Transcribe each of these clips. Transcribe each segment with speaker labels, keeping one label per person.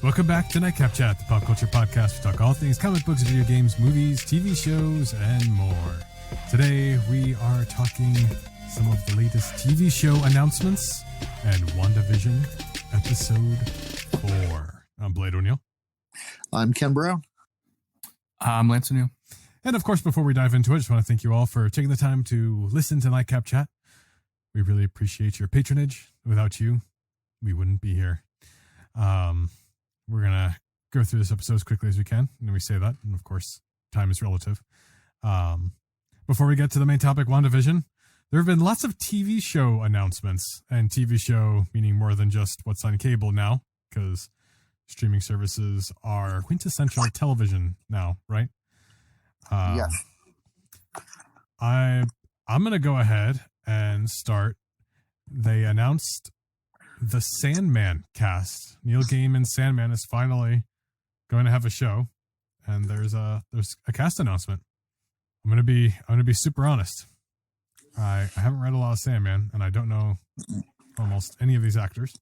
Speaker 1: Welcome back to Nightcap Chat, the pop culture podcast. We talk all things comic books, video games, movies, TV shows, and more. Today, we are talking some of the latest TV show announcements and WandaVision episode 4. I'm Blade O'Neill.
Speaker 2: I'm Ken Brown.
Speaker 3: I'm Lance O'Neill.
Speaker 1: And of course, before we dive into it, I just want to thank you all for taking the time to listen to Nightcap Chat. We really appreciate your patronage. Without you, we wouldn't be here. We're going to go through this episode as quickly as we can. And we say that, and of course, time is relative. Before we get to the main topic, WandaVision, there have been lots of TV show announcements, and TV show meaning more than just what's on cable now, because streaming services are quintessential television now, right?
Speaker 2: Yes.
Speaker 1: I'm going to go ahead and start. They announced the Sandman cast. Neil Gaiman's Sandman is finally going to have a show, and there's a cast announcement. I'm gonna be super honest. I haven't read a lot of Sandman, and I don't know almost any of these actors,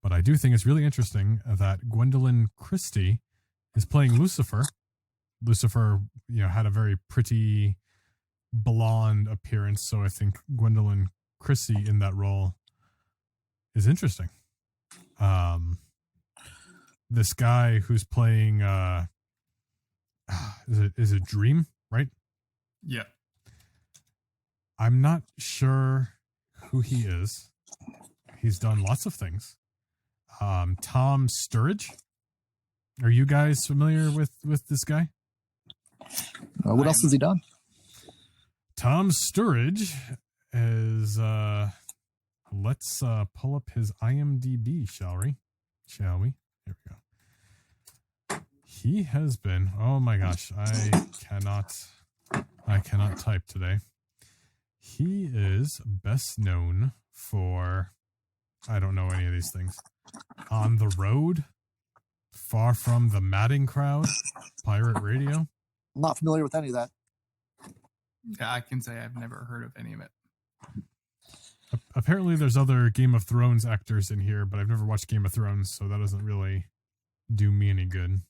Speaker 1: but I do think it's really interesting that Gwendolyn Christie is playing Lucifer. Lucifer, had a very pretty blonde appearance, so I think Gwendolyn Christie in that role is interesting. This guy who's playing is it Dream, right?
Speaker 3: Yeah.
Speaker 1: I'm not sure who he is. He's done lots of things. Tom Sturridge. Are you guys familiar with this guy?
Speaker 2: What else has he done?
Speaker 1: Tom Sturridge is let's pull up his IMDb, shall we? Here we go. He has been, oh my gosh, I cannot type today. He is best known for, I don't know any of these things. On the Road, Far From the Madding Crowd, Pirate Radio.
Speaker 2: I'm not familiar with any of that.
Speaker 3: Yeah, I can say I've never heard of any of it.
Speaker 1: Apparently there's other Game of Thrones actors in here, but I've never watched Game of Thrones, so that doesn't really do me any good.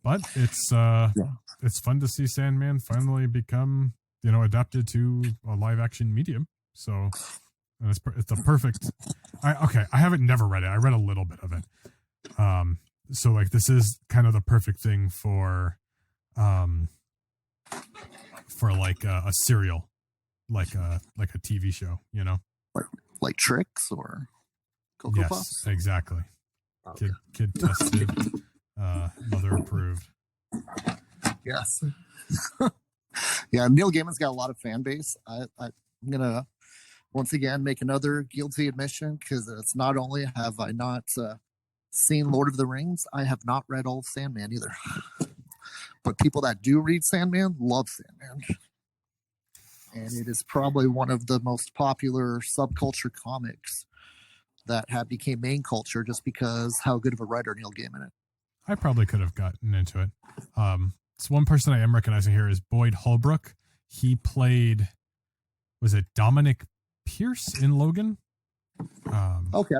Speaker 1: But it's fun to see Sandman finally become, adapted to a live action medium. So and it's the perfect. I haven't never read it. I read a little bit of it. So like this is kind of the perfect thing for like a serial. Like a TV show,
Speaker 2: like Tricks or Cocoa Puffs?
Speaker 1: Yes, exactly. Okay. Kid tested, mother approved.
Speaker 2: Yes. Yeah, Neil Gaiman's got a lot of fan base. I'm gonna once again make another guilty admission, because it's not only have I not seen Lord of the Rings, I have not read all of Sandman either. But people that do read Sandman love Sandman. And it is probably one of the most popular subculture comics that have became main culture just because how good of a writer Neil Gaiman is.
Speaker 1: I probably could have gotten into it. So one person I am recognizing here is Boyd Holbrook. He played, was it Dominic Pierce in Logan?
Speaker 2: Okay.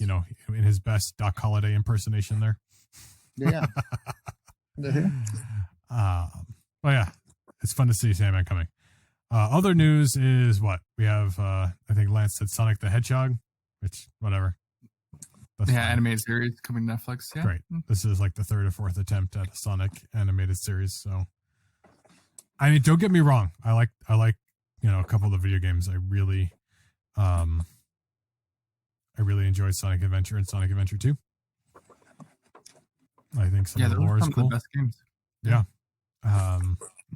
Speaker 1: In his best Doc Holliday impersonation there.
Speaker 2: Yeah.
Speaker 1: Well, yeah. It's fun to see Sandman coming. Other news is what? We have, I think Lance said Sonic the Hedgehog, which, whatever.
Speaker 3: That's fine. Animated series coming to Netflix. Yeah.
Speaker 1: Great. This is like the third or fourth attempt at a Sonic animated series. So, I mean, don't get me wrong. I like, a couple of the video games. I really enjoyed Sonic Adventure and Sonic Adventure 2. I think some of the lore is cool.
Speaker 3: The best games.
Speaker 1: Yeah.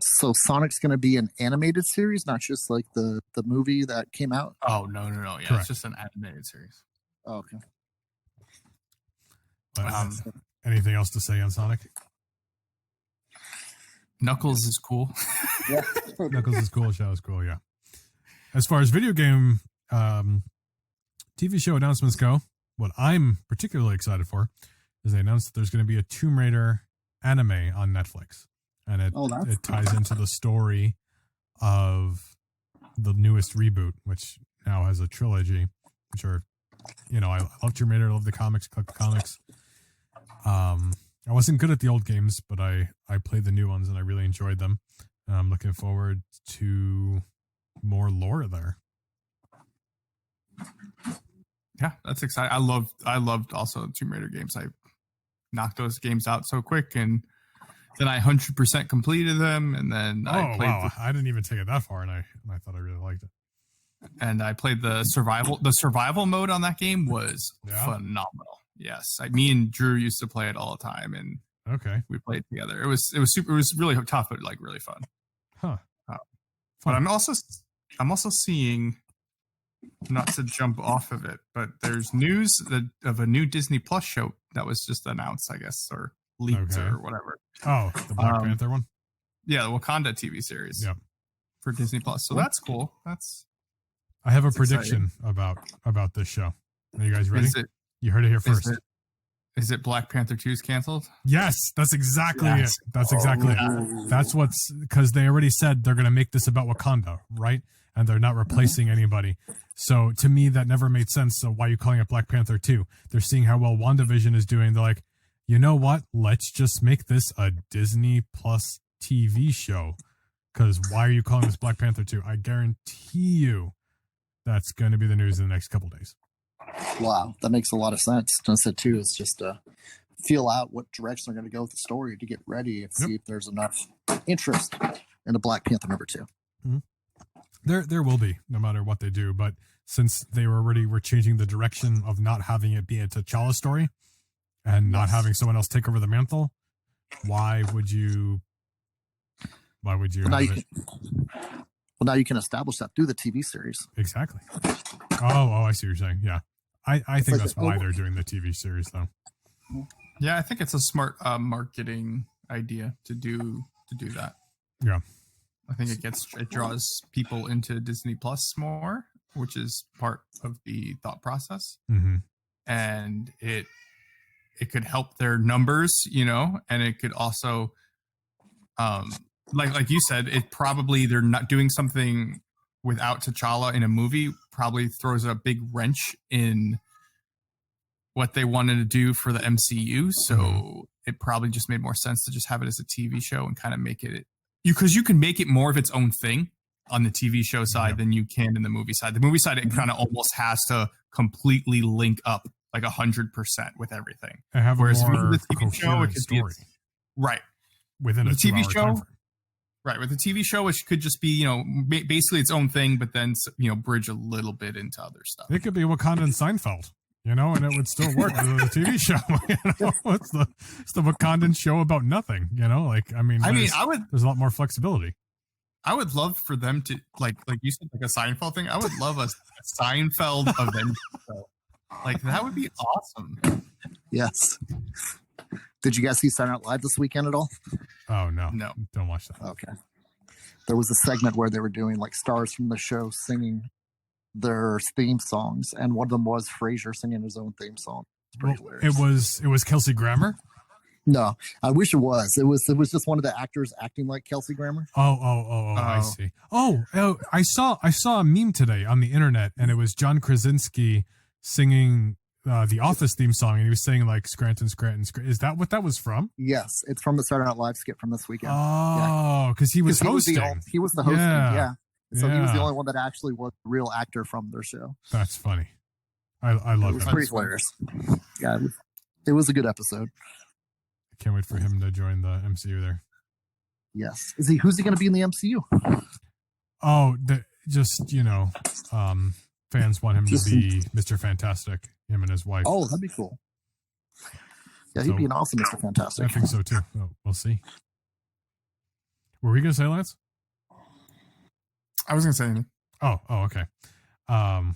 Speaker 2: So Sonic's going to be an animated series, not just like the movie that came out?
Speaker 3: Oh, no. Yeah,
Speaker 1: correct.
Speaker 3: It's just an animated series.
Speaker 2: Oh, okay.
Speaker 1: Anything else to say on Sonic?
Speaker 3: Knuckles is cool.
Speaker 2: Yeah.
Speaker 1: Knuckles is cool. Shadow is cool, yeah. As far as video game TV show announcements go, what I'm particularly excited for is they announced that there's going to be a Tomb Raider anime on Netflix. And it ties into the story of the newest reboot, which now has a trilogy, which are I love Tomb Raider, I love the comics, collect the comics. I wasn't good at the old games, but I played the new ones and I really enjoyed them. And I'm looking forward to more lore there.
Speaker 3: Yeah, that's exciting. I loved also Tomb Raider games. I knocked those games out so quick, and then I 100% completed them, and then I played.
Speaker 1: Wow! I didn't even take it that far, and I thought I really liked it.
Speaker 3: And I played the survival. The survival mode on that game was phenomenal. Yes, me and Drew used to play it all the time, and we played together. It was super. It was really tough, but like really fun.
Speaker 1: Huh.
Speaker 3: But I'm also seeing. Not to jump off of it, but there's news of a new Disney Plus show that was just announced, I guess, or leaked or whatever.
Speaker 1: Oh, the Black Panther one?
Speaker 3: Yeah, the Wakanda TV series.
Speaker 1: Yep.
Speaker 3: For Disney Plus. So that's cool.
Speaker 1: I have a prediction about this show. Are you guys ready? You heard it here first.
Speaker 3: Is it Black Panther 2 is canceled?
Speaker 1: Yes, that's exactly it. That's exactly it. That's because they already said they're going to make this about Wakanda, right? And they're not replacing anybody. So to me, that never made sense. So why are you calling it Black Panther 2? They're seeing how well WandaVision is doing. They're like, you know what? Let's just make this a Disney Plus TV show. Because why are you calling this Black Panther 2? I guarantee you that's going to be the news in the next couple days.
Speaker 2: Wow, that makes a lot of sense. Sunset 2 is just to feel out what direction they're going to go with the story to get ready and see if there's enough interest in the Black Panther number 2.
Speaker 1: Mm-hmm. There will be, no matter what they do. But since they were changing the direction of not having it be a T'Challa story and not having someone else take over the mantle, why would you
Speaker 2: Well, now you can establish that through the TV series.
Speaker 1: Exactly. Oh, I see what you're saying. Yeah. I think that's why they're doing the TV series, though.
Speaker 3: Yeah, I think it's a smart marketing idea to do that.
Speaker 1: Yeah.
Speaker 3: I think it draws people into Disney Plus more, which is part of the thought process.
Speaker 1: Mm-hmm.
Speaker 3: And it could help their numbers, and it could also, like you said, it probably they're not doing something without T'Challa in a movie probably throws a big wrench in what they wanted to do for the MCU. So it probably just made more sense to just have it as a TV show and kind of make it because you can make it more of its own thing on the TV show side than you can in the movie side. The movie side, it kind of almost has to completely link up like 100% with everything.
Speaker 1: And have
Speaker 3: whereas
Speaker 1: a more
Speaker 3: with the TV show, it could
Speaker 1: story.
Speaker 3: Right.
Speaker 1: Within a
Speaker 3: TV
Speaker 1: 2-hour
Speaker 3: show.
Speaker 1: time frame.
Speaker 3: Right. With the TV show, it could just be, basically its own thing, but then, bridge a little bit into other stuff.
Speaker 1: It could be Wakanda and Seinfeld, and it would still work as a TV show. It's the Wakandan show about nothing, there's a lot more flexibility.
Speaker 3: I would love for them to, like you said, like a Seinfeld thing. I would love a Seinfeld Avengers show. Like, that would be awesome.
Speaker 2: Yes. Did you guys see Saturday Night Live this weekend at all?
Speaker 1: Oh, no.
Speaker 3: No.
Speaker 1: Don't watch that.
Speaker 2: Okay. There was a segment where they were doing like stars from the show singing their theme songs, and one of them was Frasier singing his own theme song. It's pretty hilarious.
Speaker 1: It was Kelsey Grammer?
Speaker 2: No, I wish it was. It was just one of the actors acting like Kelsey Grammer.
Speaker 1: Oh, I see. Oh, I saw a meme today on the internet, and it was John Krasinski singing the Office theme song, and he was saying like Scranton. Is that what that was from?
Speaker 2: Yes, it's from the Saturday Night Live skit from this weekend.
Speaker 1: Oh, because he was hosting.
Speaker 2: He was the hosting. Yeah. So he was the
Speaker 1: Yeah.
Speaker 2: only one that actually was the real actor from their show.
Speaker 1: That's funny. I love
Speaker 2: It was
Speaker 1: that.
Speaker 2: pretty hilarious. Yeah, it was a good episode.
Speaker 1: I can't wait for him to join the MCU there.
Speaker 2: Yes. Who's he going to be in the MCU?
Speaker 1: Oh, fans want him to be Mr. Fantastic, him and his wife.
Speaker 2: Oh, that'd be cool. Yeah, he'd be an awesome Mr. Fantastic.
Speaker 1: I think so too. We'll see. Were we going to say, Lance?
Speaker 3: I was going to say anything.
Speaker 1: Oh, okay.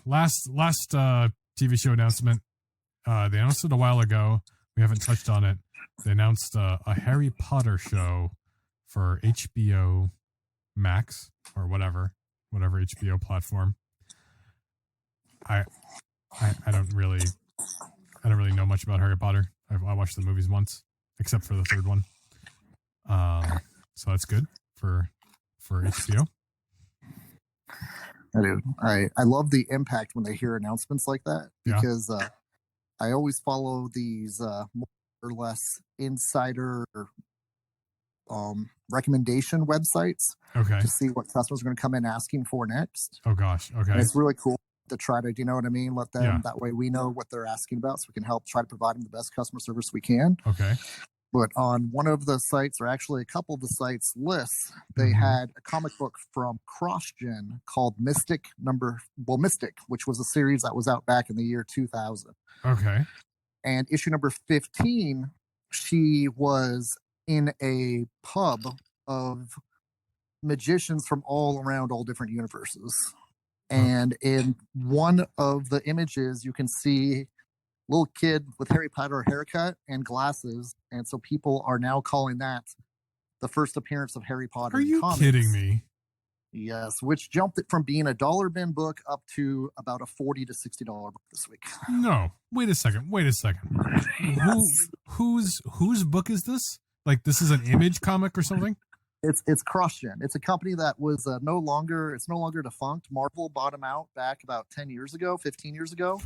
Speaker 1: Last TV show announcement. They announced it a while ago. We haven't touched on it. They announced a Harry Potter show for HBO Max or whatever HBO platform. I don't really know much about Harry Potter. I watched the movies once, except for the third one. So that's good for HBO.
Speaker 2: I do. I love the impact when they hear announcements like that
Speaker 1: Yeah.
Speaker 2: because I always follow these more or less insider recommendation websites
Speaker 1: Okay.
Speaker 2: to see what customers are going to come in asking for next.
Speaker 1: Oh gosh. Okay.
Speaker 2: And it's really cool to try to, you know what I mean? Let them,
Speaker 1: Yeah.
Speaker 2: that way we know what they're asking about so we can help try to provide them the best customer service we can.
Speaker 1: Okay.
Speaker 2: But on one of the sites, or actually a couple of the sites lists, they
Speaker 1: Mhm.
Speaker 2: had a comic book from CrossGen called Mystic, which was a series that was out back in the year 2000.
Speaker 1: Okay.
Speaker 2: And issue number 15, she was in a pub of magicians from all around all different universes. And in one of the images, you can see little kid with Harry Potter haircut and glasses, and so people are now calling that the first appearance of Harry Potter.
Speaker 1: Are
Speaker 2: in
Speaker 1: you
Speaker 2: comics.
Speaker 1: kidding me?
Speaker 2: Yes, which jumped it from being a dollar bin book up to about a $40 to $60 book this week.
Speaker 1: No. Wait a second.
Speaker 2: Yes.
Speaker 1: Whose book is this? Like this is an Image comic or something?
Speaker 2: It's CrossGen. It's a company that was no longer defunct. Marvel bought them out back about 15 years ago.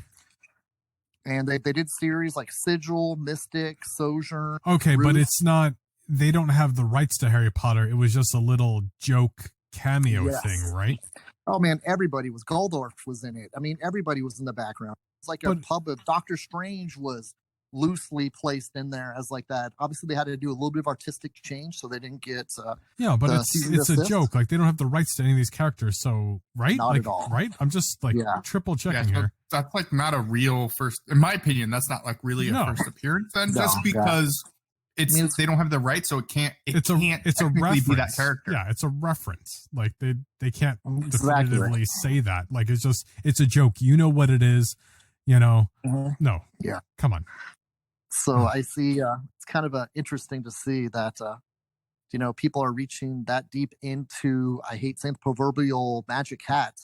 Speaker 2: And they did series like Sigil, Mystic, Sojourn.
Speaker 1: Okay, but
Speaker 2: Ruth.
Speaker 1: it's not. They don't have the rights to Harry Potter. It was just a little joke cameo
Speaker 2: Yes.
Speaker 1: thing, right?
Speaker 2: Oh man, everybody was. Goldorf was in it. I mean, everybody was in the background. It's like a pub of Doctor Strange was loosely placed in there as like that. Obviously, they had to do a little bit of artistic change, so they didn't get.
Speaker 1: Yeah, but it's a joke. Like they don't have the rights to any of these characters, so right?
Speaker 2: Not
Speaker 1: like,
Speaker 2: at all.
Speaker 1: Right? I'm just like triple checking here.
Speaker 3: That's like not a real first. In my opinion, that's not like really a first appearance. Then just because they don't have the rights, so it can't. It's a reference. Be that character.
Speaker 1: Yeah, it's a reference. Like they can't definitively say that. Like it's a joke. You know what it is. You know.
Speaker 2: Mm-hmm.
Speaker 1: No.
Speaker 2: Yeah.
Speaker 1: Come on.
Speaker 2: So I see. It's kind of interesting to see that. People are reaching that deep into. I hate saying the proverbial magic hat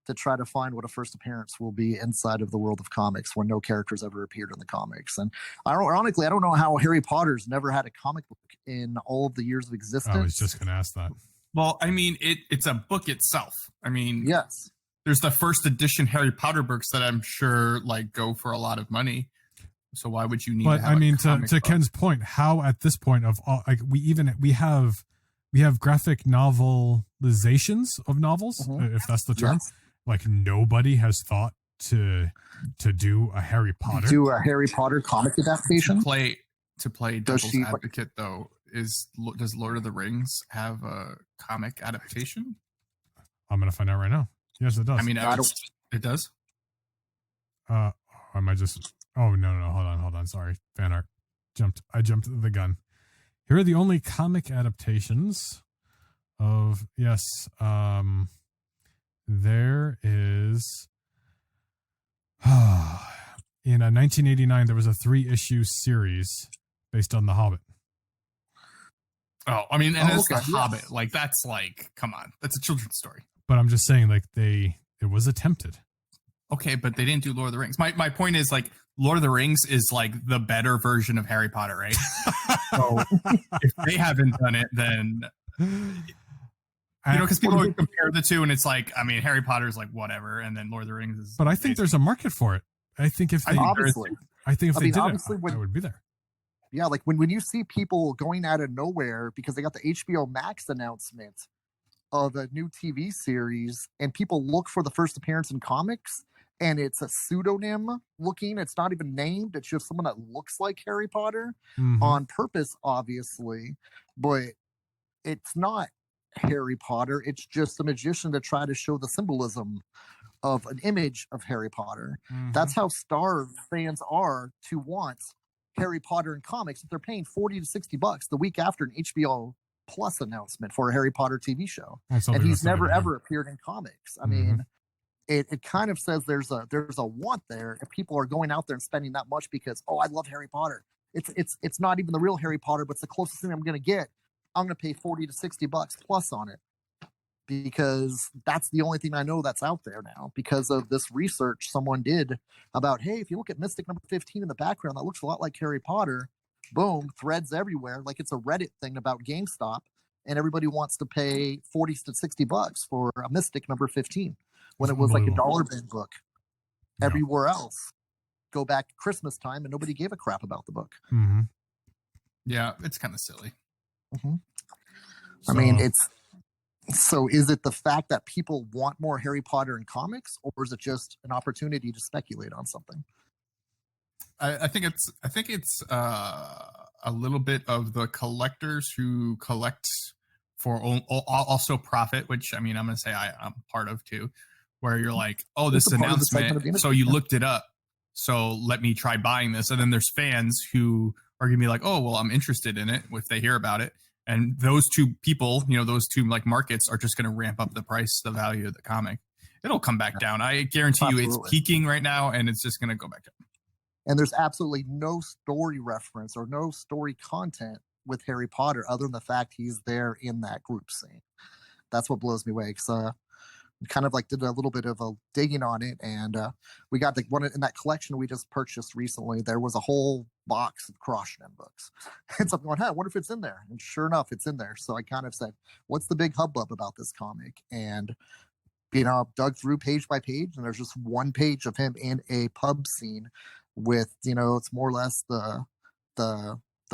Speaker 2: to try to find what a first appearance will be inside of the world of comics when no characters ever appeared in the comics. And ironically, I don't know how Harry Potter's never had a comic book in all of the years of existence.
Speaker 1: I was just going to ask that.
Speaker 3: Well, I mean, it's a book itself. I mean,
Speaker 2: yes.
Speaker 3: There's the first edition Harry Potter books that I'm sure like go for a lot of money. So why would you need to have
Speaker 1: I mean, to
Speaker 3: book?
Speaker 1: Ken's point, how at this point of all, like we have graphic novelizations of novels, if that's the term.
Speaker 2: Yes.
Speaker 1: Like nobody has thought to do a Harry Potter.
Speaker 2: Do a Harry Potter comic adaptation?
Speaker 3: To play devil's advocate though, does Lord of the Rings have a comic adaptation?
Speaker 1: I'm gonna find out right now. Yes, it does.
Speaker 3: I mean, it does.
Speaker 1: Am I just? Oh no! Hold on. Sorry, fan art. I jumped the gun. Here are the only comic adaptations of there is. In 1989, there was a 3-issue series based on The Hobbit.
Speaker 3: Oh, I mean, and it's The Hobbit. Like that's like, come on, that's a children's story.
Speaker 1: But I'm just saying, like it was attempted.
Speaker 3: Okay, but they didn't do Lord of the Rings. My point is like Lord of the Rings is like the better version of Harry Potter, right? So if they haven't done it, then because people would compare the two, and it's like, I mean, Harry Potter is like whatever, and then Lord of the Rings is.
Speaker 1: But I think there's a market for it. I think if they they did it, I would be there.
Speaker 2: Yeah, like when you see people going out of nowhere because they got the HBO Max announcement of a new TV series, and people look for the first appearance in comics, and it's a pseudonym looking. It's not even named. It's just someone that looks like Harry Potter on purpose, obviously, but it's not Harry Potter. It's just a magician to try to show the symbolism of an image of Harry Potter. That's how starved fans are to want Harry Potter in comics. If they're paying $40 to $60 the week after an HBO Plus announcement for a Harry Potter TV show, and he's never ever appeared in comics. I mean, it kind of says there's a want there if people are going out there and spending that much because I love Harry Potter. It's not even the real Harry Potter, but it's the closest thing I'm going to get. I'm going to pay $40 to $60 plus on it because that's the only thing I know that's out there now because of this research someone did about, hey, if you look at Mystic number 15 in the background, that looks a lot like Harry Potter. Boom, threads everywhere. Like it's a Reddit thing about GameStop, and everybody wants to pay $40 to $60 for a Mystic number 15. when it was like a
Speaker 1: Unbelievable.
Speaker 2: dollar bin book.
Speaker 1: Yeah.
Speaker 2: Everywhere else, go back to Christmas time and nobody gave a crap about the book.
Speaker 1: Mm-hmm.
Speaker 3: Yeah, it's kind of silly.
Speaker 2: Mm-hmm.
Speaker 1: So,
Speaker 2: I mean, so is it the fact that people want more Harry Potter in comics, or is it just an opportunity to speculate on something?
Speaker 3: I think it's a little bit of the collectors who collect for also profit, which I mean I'm gonna say I'm part of too, where you're like, oh, this
Speaker 2: It's a part of the segment of
Speaker 3: announcement,
Speaker 2: the industry,
Speaker 3: so you
Speaker 2: yeah.
Speaker 3: looked it up, so let me try buying this, and then there's fans who are gonna be like, oh, well, I'm interested in it if they hear about it, and those two people, those two like markets are just gonna ramp up the price, the value of the comic. It'll come back down. I guarantee you, it's peaking right now, and it's just gonna go back down.
Speaker 2: And there's absolutely no story reference or no story content with Harry Potter other than the fact he's there in that group scene. That's what blows me away. Because we kind of like did a little bit of a digging on it, and we got the one in that collection we just purchased recently. There was a whole box of Croshen books. And so I'm going, hey, I wonder if it's in there. And sure enough, it's in there. So I kind of said, what's the big hubbub about this comic? And dug through page by page, and there's just one page of him in a pub scene with, it's more or less the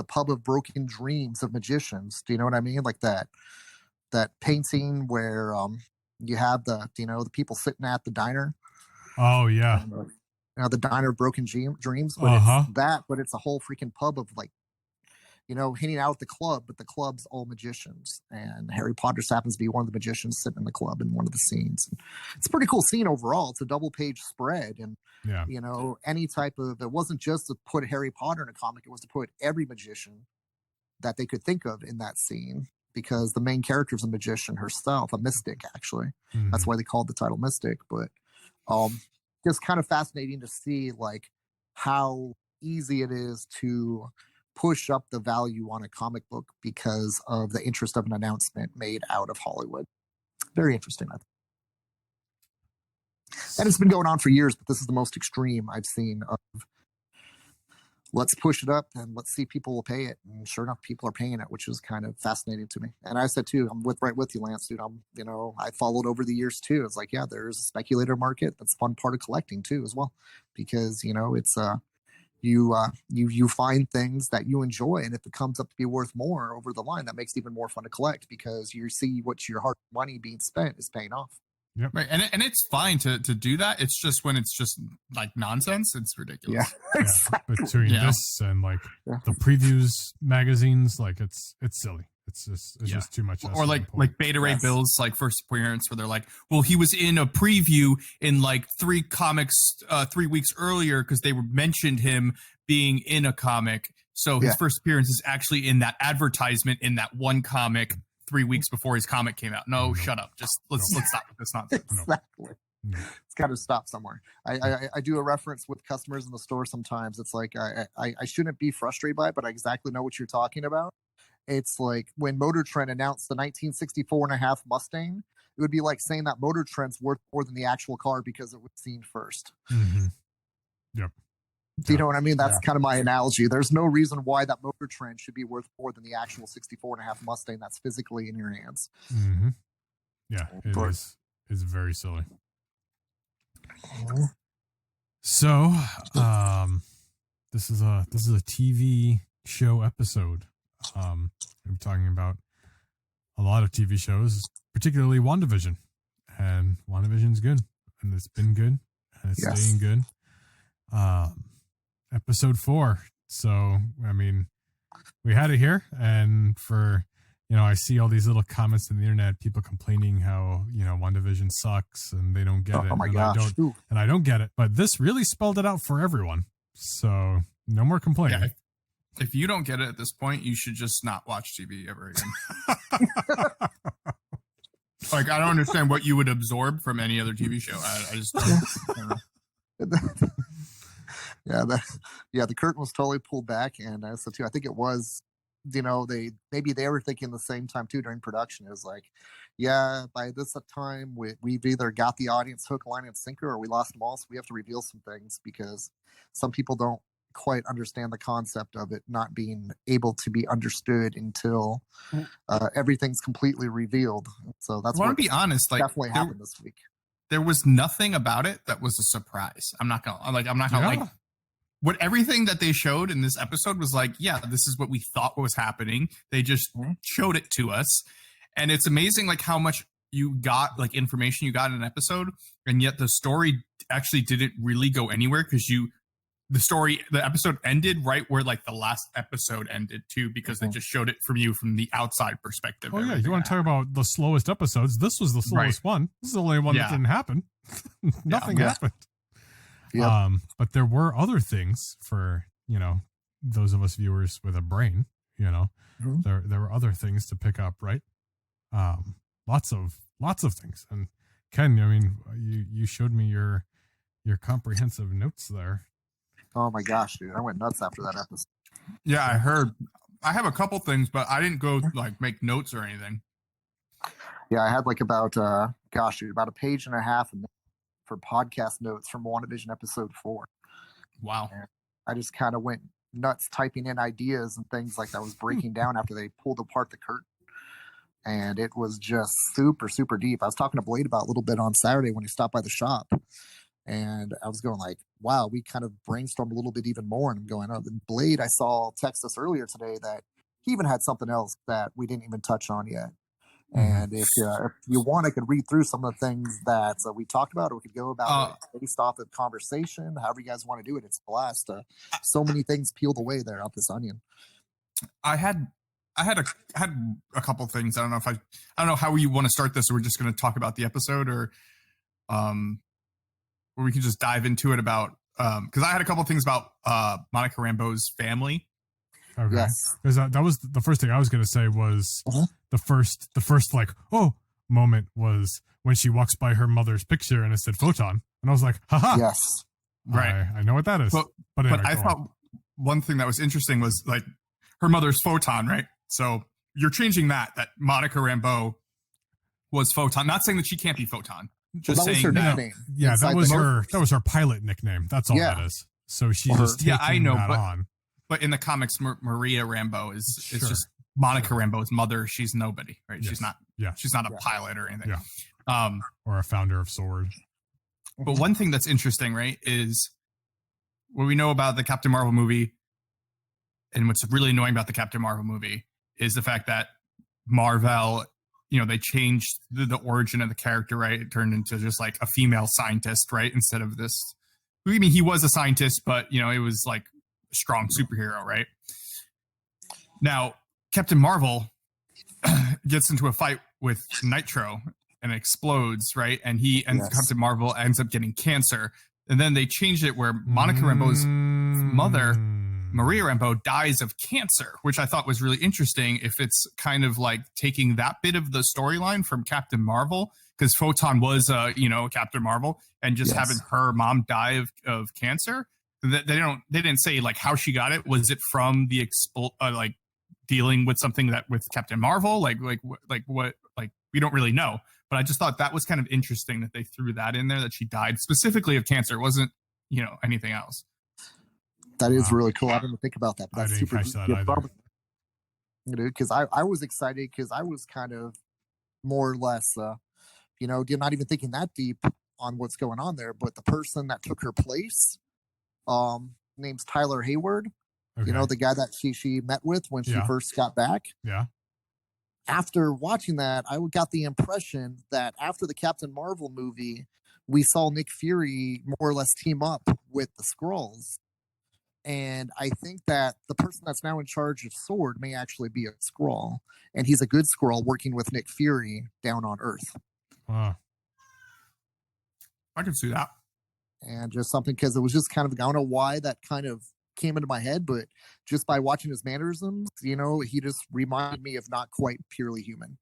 Speaker 2: pub of broken dreams of magicians. Do you know what I mean? Like that painting where you have the people sitting at the diner.
Speaker 1: Oh yeah.
Speaker 2: And, the diner of broken dreams, but it's that, but it's a whole freaking pub of like, hanging out at the club, but the club's all magicians, and Harry Potter happens to be one of the magicians sitting in the club in one of the scenes. And it's a pretty cool scene overall. It's a double-page spread, and any type of, it wasn't just to put Harry Potter in a comic; it was to put every magician that they could think of in that scene, because the main character is a magician herself, a mystic. Actually, that's why they called the title Mystic. But just kind of fascinating to see like how easy it is to push up the value on a comic book because of the interest of an announcement made out of Hollywood. Very interesting, I think. And it's been going on for years, but this is the most extreme I've seen of let's push it up and let's see people will pay it. And sure enough, people are paying it, which is kind of fascinating to me. And I said too, I'm right with you, Lance, dude. I followed over the years too. It's like, yeah, there's a speculator market. That's a fun part of collecting too, as well, because it's you find things that you enjoy, and if it comes up to be worth more over the line, that makes it even more fun to collect, because you see what your hard money being spent is paying off.
Speaker 3: Yep. Right. And it's fine to do that. It's just when it's just like nonsense, it's ridiculous.
Speaker 2: Yeah. Exactly.
Speaker 1: Between this and like the previews magazines, like it's silly. It's just too much.
Speaker 3: Or like Beta Ray Bill's like first appearance, where they're like, well, he was in a preview in like 3 comics 3 weeks earlier because they mentioned him being in a comic. So his first appearance is actually in that advertisement in that one comic 3 weeks before his comic came out. No, shut up. Just let's stop with this nonsense.
Speaker 2: Exactly. No. It's got to stop somewhere. I do a reference with customers in the store sometimes. It's like I shouldn't be frustrated by it, but I exactly know what you're talking about. It's like when Motor Trend announced the 1964.5 Mustang, it would be like saying that Motor Trend's worth more than the actual car because it was seen first.
Speaker 1: Mm-hmm. Yep.
Speaker 2: Do you know what I mean? That's kind of my analogy. There's no reason why that Motor Trend should be worth more than the actual 64.5 Mustang that's physically in your hands.
Speaker 1: Mm-hmm. Yeah, it's very silly. So, this is a TV show episode. I'm talking about a lot of TV shows, particularly WandaVision, and WandaVision's good, and it's been good, and it's staying good. Episode 4. So, I mean, we had it here, and for, I see all these little comments on the internet, people complaining how, WandaVision sucks and they don't get it.
Speaker 2: Oh my gosh.
Speaker 1: I don't get it, but this really spelled it out for everyone. So, no more complaining.
Speaker 3: Yeah. If you don't get it at this point, you should just not watch TV ever again. Like, I don't understand what you would absorb from any other TV show. I just don't know.
Speaker 2: The curtain was totally pulled back, and so too, I think it was, they were thinking the same time too during production. It was like, by this time we've either got the audience hook, line, and sinker, or we lost them all. So we have to reveal some things because some people don't quite understand the concept of it not being able to be understood until everything's completely revealed. So that's
Speaker 3: I want to be honest, like
Speaker 2: definitely happened this week.
Speaker 3: there was nothing about it that was a surprise. I'm not gonna like what everything that they showed in this episode was like, yeah, this is what we thought was happening. They just showed it to us. And it's amazing like how much you got, like information you got in an episode, and yet the story actually didn't really go anywhere because the episode ended right where like the last episode ended too, because they just showed it from the outside perspective.
Speaker 1: Oh yeah, you want to talk about the slowest episodes? This was the slowest one. This is the only one that didn't happen. Nothing happened. Yeah. But there were other things for, you know, those of us viewers with a brain, you know, there were other things to pick up, right? Lots of things. And Ken, I mean, you showed me your comprehensive notes there.
Speaker 2: Oh my gosh, dude. I went nuts after that episode.
Speaker 3: Yeah, I heard. I have a couple things, but I didn't go like make notes or anything.
Speaker 2: Yeah, I had like about about a page and a half for podcast notes from WandaVision episode 4.
Speaker 3: Wow.
Speaker 2: And I just kind of went nuts typing in ideas and things like that was breaking down after they pulled apart the curtain. And it was just super, super deep. I was talking to Blade about a little bit on Saturday when he stopped by the shop. And I was going like, wow, we kind of brainstormed a little bit even more. And I'm going, oh, then Blade, I saw text us earlier today that he even had something else that we didn't even touch on yet. And if you want, I could read through some of the things that we talked about, or we could go about it based off of conversation, however you guys want to do it. It's a blast. So many things peeled away there off this onion.
Speaker 3: I had a couple things. I don't know how you want to start this, or we're just going to talk about the episode, or where we can just dive into it about, because I had a couple things about Monica Rambeau's family.
Speaker 1: Okay. Yes. Because that was the first thing I was going to say was the first like, oh, moment was when she walks by her mother's picture and it said Photon. And I was like, haha.
Speaker 2: Yes.
Speaker 1: Right. I know what that is. But anyway,
Speaker 3: I thought one thing that was interesting was like her mother's Photon, right? So you're changing that Monica Rambeau was Photon. Not saying that she can't be Photon. Just saying
Speaker 2: her nickname.
Speaker 1: Yeah, that was her pilot nickname. That's all that is. So she's just taking that on.
Speaker 3: But in the comics, Maria Rambeau is just Monica Rambeau's mother. She's nobody, right? Yes. She's not a pilot or anything.
Speaker 1: Yeah. Or a founder of S.W.O.R.D.
Speaker 3: But one thing that's interesting, right, is what we know about the Captain Marvel movie, and what's really annoying about the Captain Marvel movie is the fact that Marvel, you know, they changed the origin of the character, right? It turned into just like a female scientist, right? Instead of this, I mean, he was a scientist, but, you know, it was like a strong superhero, right? Now, Captain Marvel gets into a fight with Nitro and explodes, right? And Captain Marvel ends up getting cancer. And then they changed it where Monica Rambeau's mother, Maria Rambeau, dies of cancer, which I thought was really interesting if it's kind of like taking that bit of the storyline from Captain Marvel, because Photon was, Captain Marvel, and just having her mom die of cancer. They didn't say like how she got it. Was it from the like dealing with something that with Captain Marvel? Like what? Like we don't really know. But I just thought that was kind of interesting that they threw that in there, that she died specifically of cancer. It wasn't, anything else.
Speaker 2: That is really cool. I didn't think about that. But that's
Speaker 1: I didn't catch that either.
Speaker 2: Because I was excited because I was kind of more or less, not even thinking that deep on what's going on there. But the person that took her place, name's Tyler Hayward. Okay. The guy that she met with when she first got back.
Speaker 1: Yeah.
Speaker 2: After watching that, I got the impression that after the Captain Marvel movie, we saw Nick Fury more or less team up with the Skrulls. And I think that the person that's now in charge of S.W.O.R.D. may actually be a Skrull. And he's a good Skrull working with Nick Fury down on Earth.
Speaker 1: Wow.
Speaker 3: I can see that.
Speaker 2: And just something, because it was just kind of, I don't know why that kind of came into my head, but just by watching his mannerisms, he just reminded me of not quite purely human.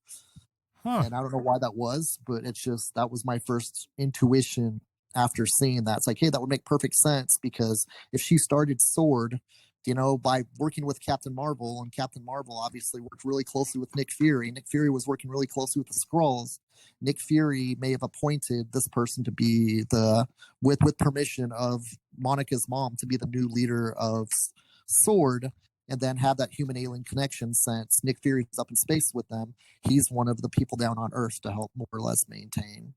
Speaker 2: And I don't know why that was, but it's just, that was my first intuition after seeing that. It's like, hey, that would make perfect sense, because if she started S.W.O.R.D., by working with Captain Marvel, and Captain Marvel obviously worked really closely with Nick Fury. Nick Fury was working really closely with the Skrulls. Nick Fury may have appointed this person to be with permission of Monica's mom, to be the new leader of S.W.O.R.D., and then have that human alien connection, since Nick Fury's up in space with them. He's one of the people down on Earth to help more or less maintain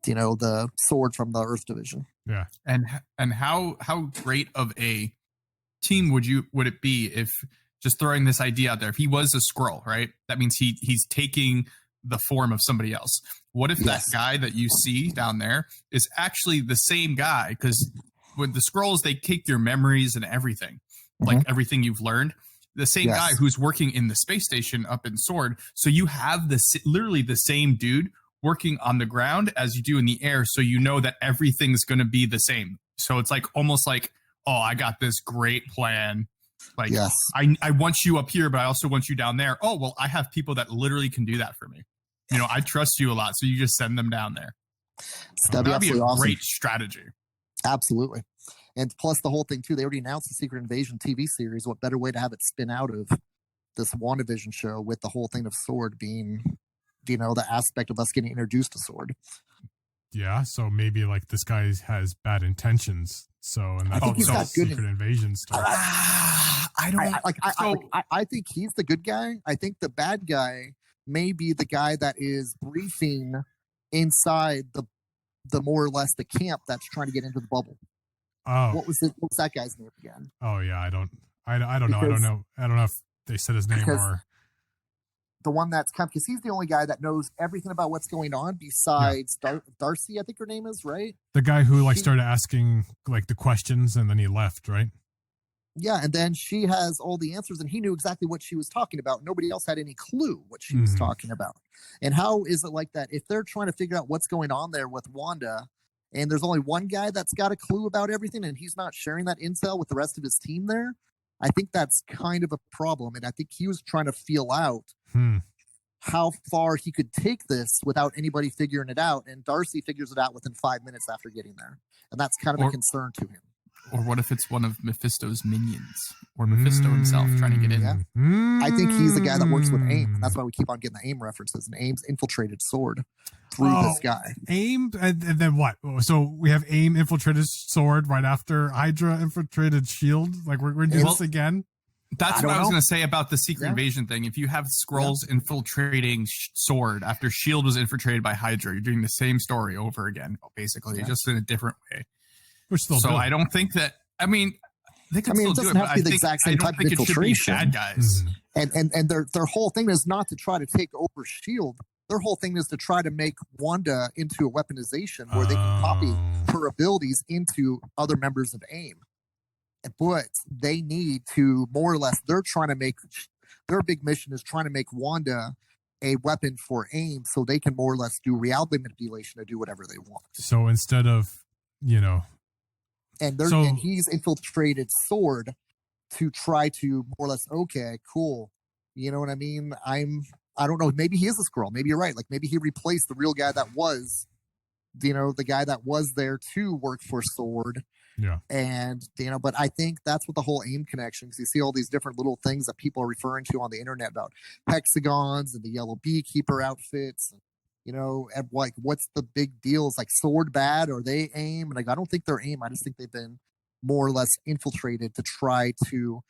Speaker 2: the sword from the Earth Division.
Speaker 1: Yeah.
Speaker 3: And how great of a team would it be if, just throwing this idea out there, if he was a Skrull, right? That means he's taking the form of somebody else. What if that guy that you see down there is actually the same guy? Because with the Skrulls, they take your memories and everything, like everything you've learned. The same guy who's working in the space station up in Sword. So you have literally the same dude working on the ground as you do in the air. So you know that everything's going to be the same. So it's like almost like, oh, I got this great plan. Like, I want you up here, but I also want you down there. Oh, well, I have people that literally can do that for me. I trust you a lot. So you just send them down there.
Speaker 2: That'd be
Speaker 3: a
Speaker 2: awesome.
Speaker 3: Great strategy.
Speaker 2: Absolutely. And plus the whole thing too, they already announced the Secret Invasion TV series. What better way to have it spin out of this WandaVision show with the whole thing of Sword being, the aspect of us getting introduced to Sword.
Speaker 1: Yeah, so maybe like this guy has bad intentions. So, and that's
Speaker 2: I think he's got good
Speaker 1: Secret Invasion stuff.
Speaker 2: I think he's the good guy. I think the bad guy may be the guy that is briefing inside the more or less the camp that's trying to get into the bubble.
Speaker 1: Oh,
Speaker 2: what's that guy's name again?
Speaker 1: Oh yeah, I don't know. I don't know if they said his name or
Speaker 2: the one that's come, because he's the only guy that knows everything about what's going on besides Darcy, I think her name is, right?
Speaker 1: The guy who started asking like the questions and then he left, right?
Speaker 2: Yeah, and then she has all the answers and he knew exactly what she was talking about. Nobody else had any clue what she was talking about. And how is it like that? If they're trying to figure out what's going on there with Wanda and there's only one guy that's got a clue about everything and he's not sharing that intel with the rest of his team there, I think that's kind of a problem. And I think he was trying to feel out how far he could take this without anybody figuring it out. And Darcy figures it out within 5 minutes after getting there. And that's kind of a concern to him.
Speaker 3: Or what if it's one of Mephisto's minions? Or Mephisto himself trying to get in?
Speaker 2: Yeah. I think he's the guy that works with AIM. That's why we keep on getting the AIM references. And AIM's infiltrated Sword through this guy.
Speaker 1: AIM? And then what? So we have AIM infiltrated Sword right after Hydra infiltrated S.H.I.E.L.D.? Like we're doing this again?
Speaker 3: That's what I was going to say about the Secret Invasion thing. If you have Skrulls infiltrating Sword after S.H.I.E.L.D. was infiltrated by Hydra, you're doing the same story over again, basically, just in a different way. I don't think that. I mean, they could still do it, but I don't think it should be bad guys.
Speaker 2: And their whole thing is not to try to take over S.H.I.E.L.D. Their whole thing is to try to make Wanda into a weaponization where they can copy her abilities into other members of AIM. But they need to more or less, they're trying to make, their big mission is trying to make Wanda a weapon for AIM so they can more or less do reality manipulation to do whatever they want.
Speaker 1: So instead of,
Speaker 2: and he's infiltrated Sword to try to more or less, okay, cool. You know what I mean? I don't know. Maybe he is a Skrull. Maybe you're right. Like maybe he replaced the real guy that was, the guy that was there to work for Sword.
Speaker 1: Yeah.
Speaker 2: And, but I think that's what the whole AIM connection, because you see all these different little things that people are referring to on the internet about hexagons and the yellow beekeeper outfits. And, like, what's the big deal? Is like Sword bad? Or they AIM? And like, I don't think they're AIM. I just think they've been more or less infiltrated to try to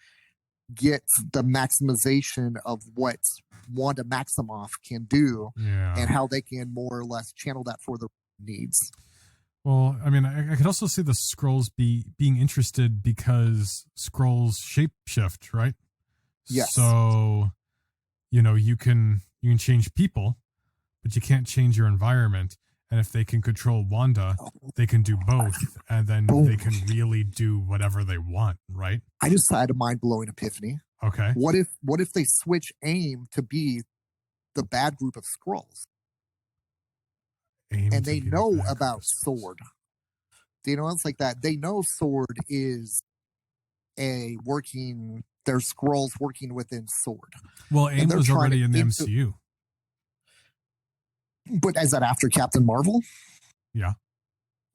Speaker 2: get the maximization of what Wanda Maximoff can do and how they can more or less channel that for their needs.
Speaker 1: Well, I mean, I could also see the Skrulls being interested because Skrulls shapeshift, right?
Speaker 2: Yes.
Speaker 1: So, you can change people, but you can't change your environment. And if they can control Wanda, they can do both, and then they can really do whatever they want, right?
Speaker 2: I just had a mind-blowing epiphany.
Speaker 1: Okay.
Speaker 2: What if they switch AIM to be the bad group of Skrulls? And they know about Sword. It's like that. They know Sword is there's Skrulls working within Sword.
Speaker 1: Well, AIM was already in the MCU.
Speaker 2: But is that after Captain Marvel?
Speaker 1: Yeah.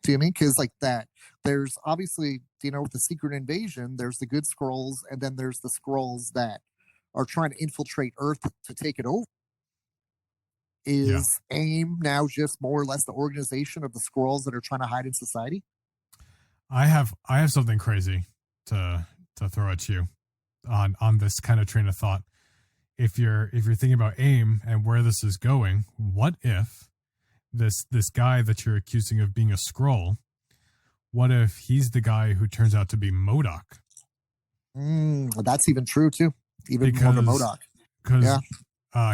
Speaker 2: Do you mean? Because like that, there's obviously, with the Secret Invasion, there's the good Skrulls, and then there's the Skrulls that are trying to infiltrate Earth to take it over. Is AIM now just more or less the organization of the Skrulls that are trying to hide in society?
Speaker 1: I have something crazy to throw at you on this kind of train of thought. If you're thinking about AIM and where this is going, what if this guy that you're accusing of being a Skrull, what if he's the guy who turns out to be MODOK?
Speaker 2: That's even true too. Even more than MODOK.
Speaker 1: Because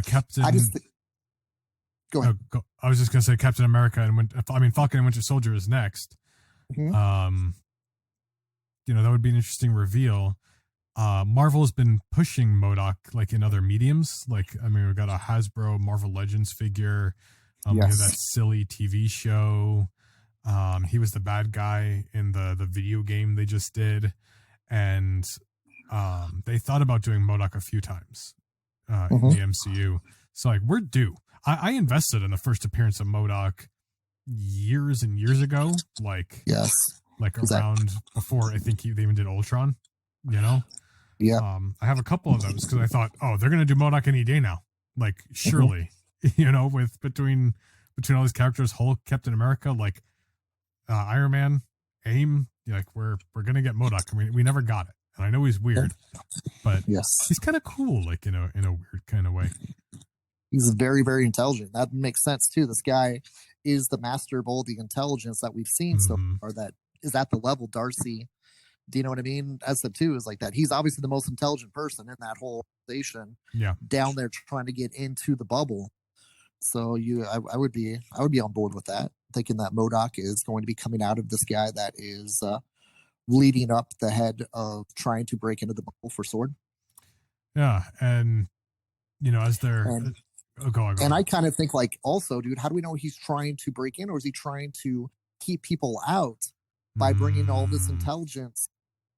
Speaker 1: Captain.
Speaker 2: Go ahead.
Speaker 1: I was just gonna say Captain America and Falcon and Winter Soldier is next.
Speaker 2: Mm-hmm.
Speaker 1: That would be an interesting reveal. Marvel's been pushing MODOK like in other mediums. Like, we've got a Hasbro Marvel Legends figure. We have that silly TV show. He was the bad guy in the video game they just did. And they thought about doing MODOK a few times in the MCU. So, like, we're due. I invested in the first appearance of MODOK years and years ago. Like, around before I think they even did Ultron,
Speaker 2: Yeah.
Speaker 1: I have a couple of those because I thought, they're going to do MODOK any day now. Like, surely, with between all these characters, Hulk, Captain America, like Iron Man, AIM, like we're going to get MODOK. I mean, we never got it. And I know he's weird, but he's kind of cool, like in a weird kind of way.
Speaker 2: He's very, very intelligent. That makes sense too. This guy is the master of all the intelligence that we've seen so far. That is at the level Darcy. Do you know what I mean? As the two is like that. He's obviously the most intelligent person in that whole station.
Speaker 1: Yeah.
Speaker 2: Down there trying to get into the bubble. So I would be on board with that. Thinking that MODOK is going to be coming out of this guy that is leading up the head of trying to break into the bubble for Sword.
Speaker 1: Yeah, and as they're go on.
Speaker 2: And I kind of think like also, dude, how do we know he's trying to break in, or is he trying to keep people out by bringing all this intelligence?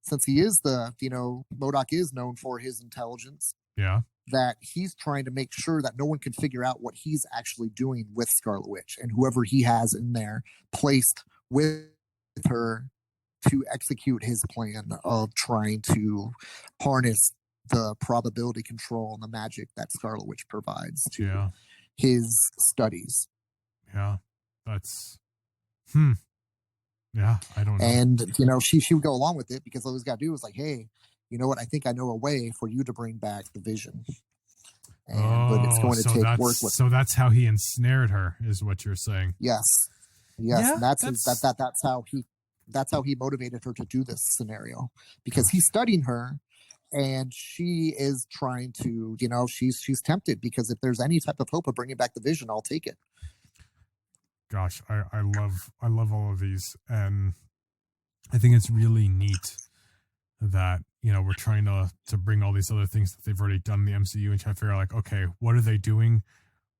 Speaker 2: Since he is MODOK is known for his intelligence.
Speaker 1: Yeah.
Speaker 2: That he's trying to make sure that no one can figure out what he's actually doing with Scarlet Witch and whoever he has in there placed with her to execute his plan of trying to harness the probability control and the magic that Scarlet Witch provides to his studies.
Speaker 1: Yeah. That's yeah, I don't know.
Speaker 2: And she would go along with it because all he's got to do is like, hey, you know what? I think I know a way for you to bring back the Vision. But it's going to take work with.
Speaker 1: So that's how he ensnared her, is what you're saying.
Speaker 2: Yes.
Speaker 1: Yeah,
Speaker 2: that's how he motivated her to do this scenario, because he's studying her, and she is trying to, she's tempted, because if there's any type of hope of bringing back the Vision, I'll take it.
Speaker 1: Gosh, I love all of these, and I think it's really neat that we're trying to bring all these other things that they've already done in the MCU and try to figure out, like, okay, what are they doing,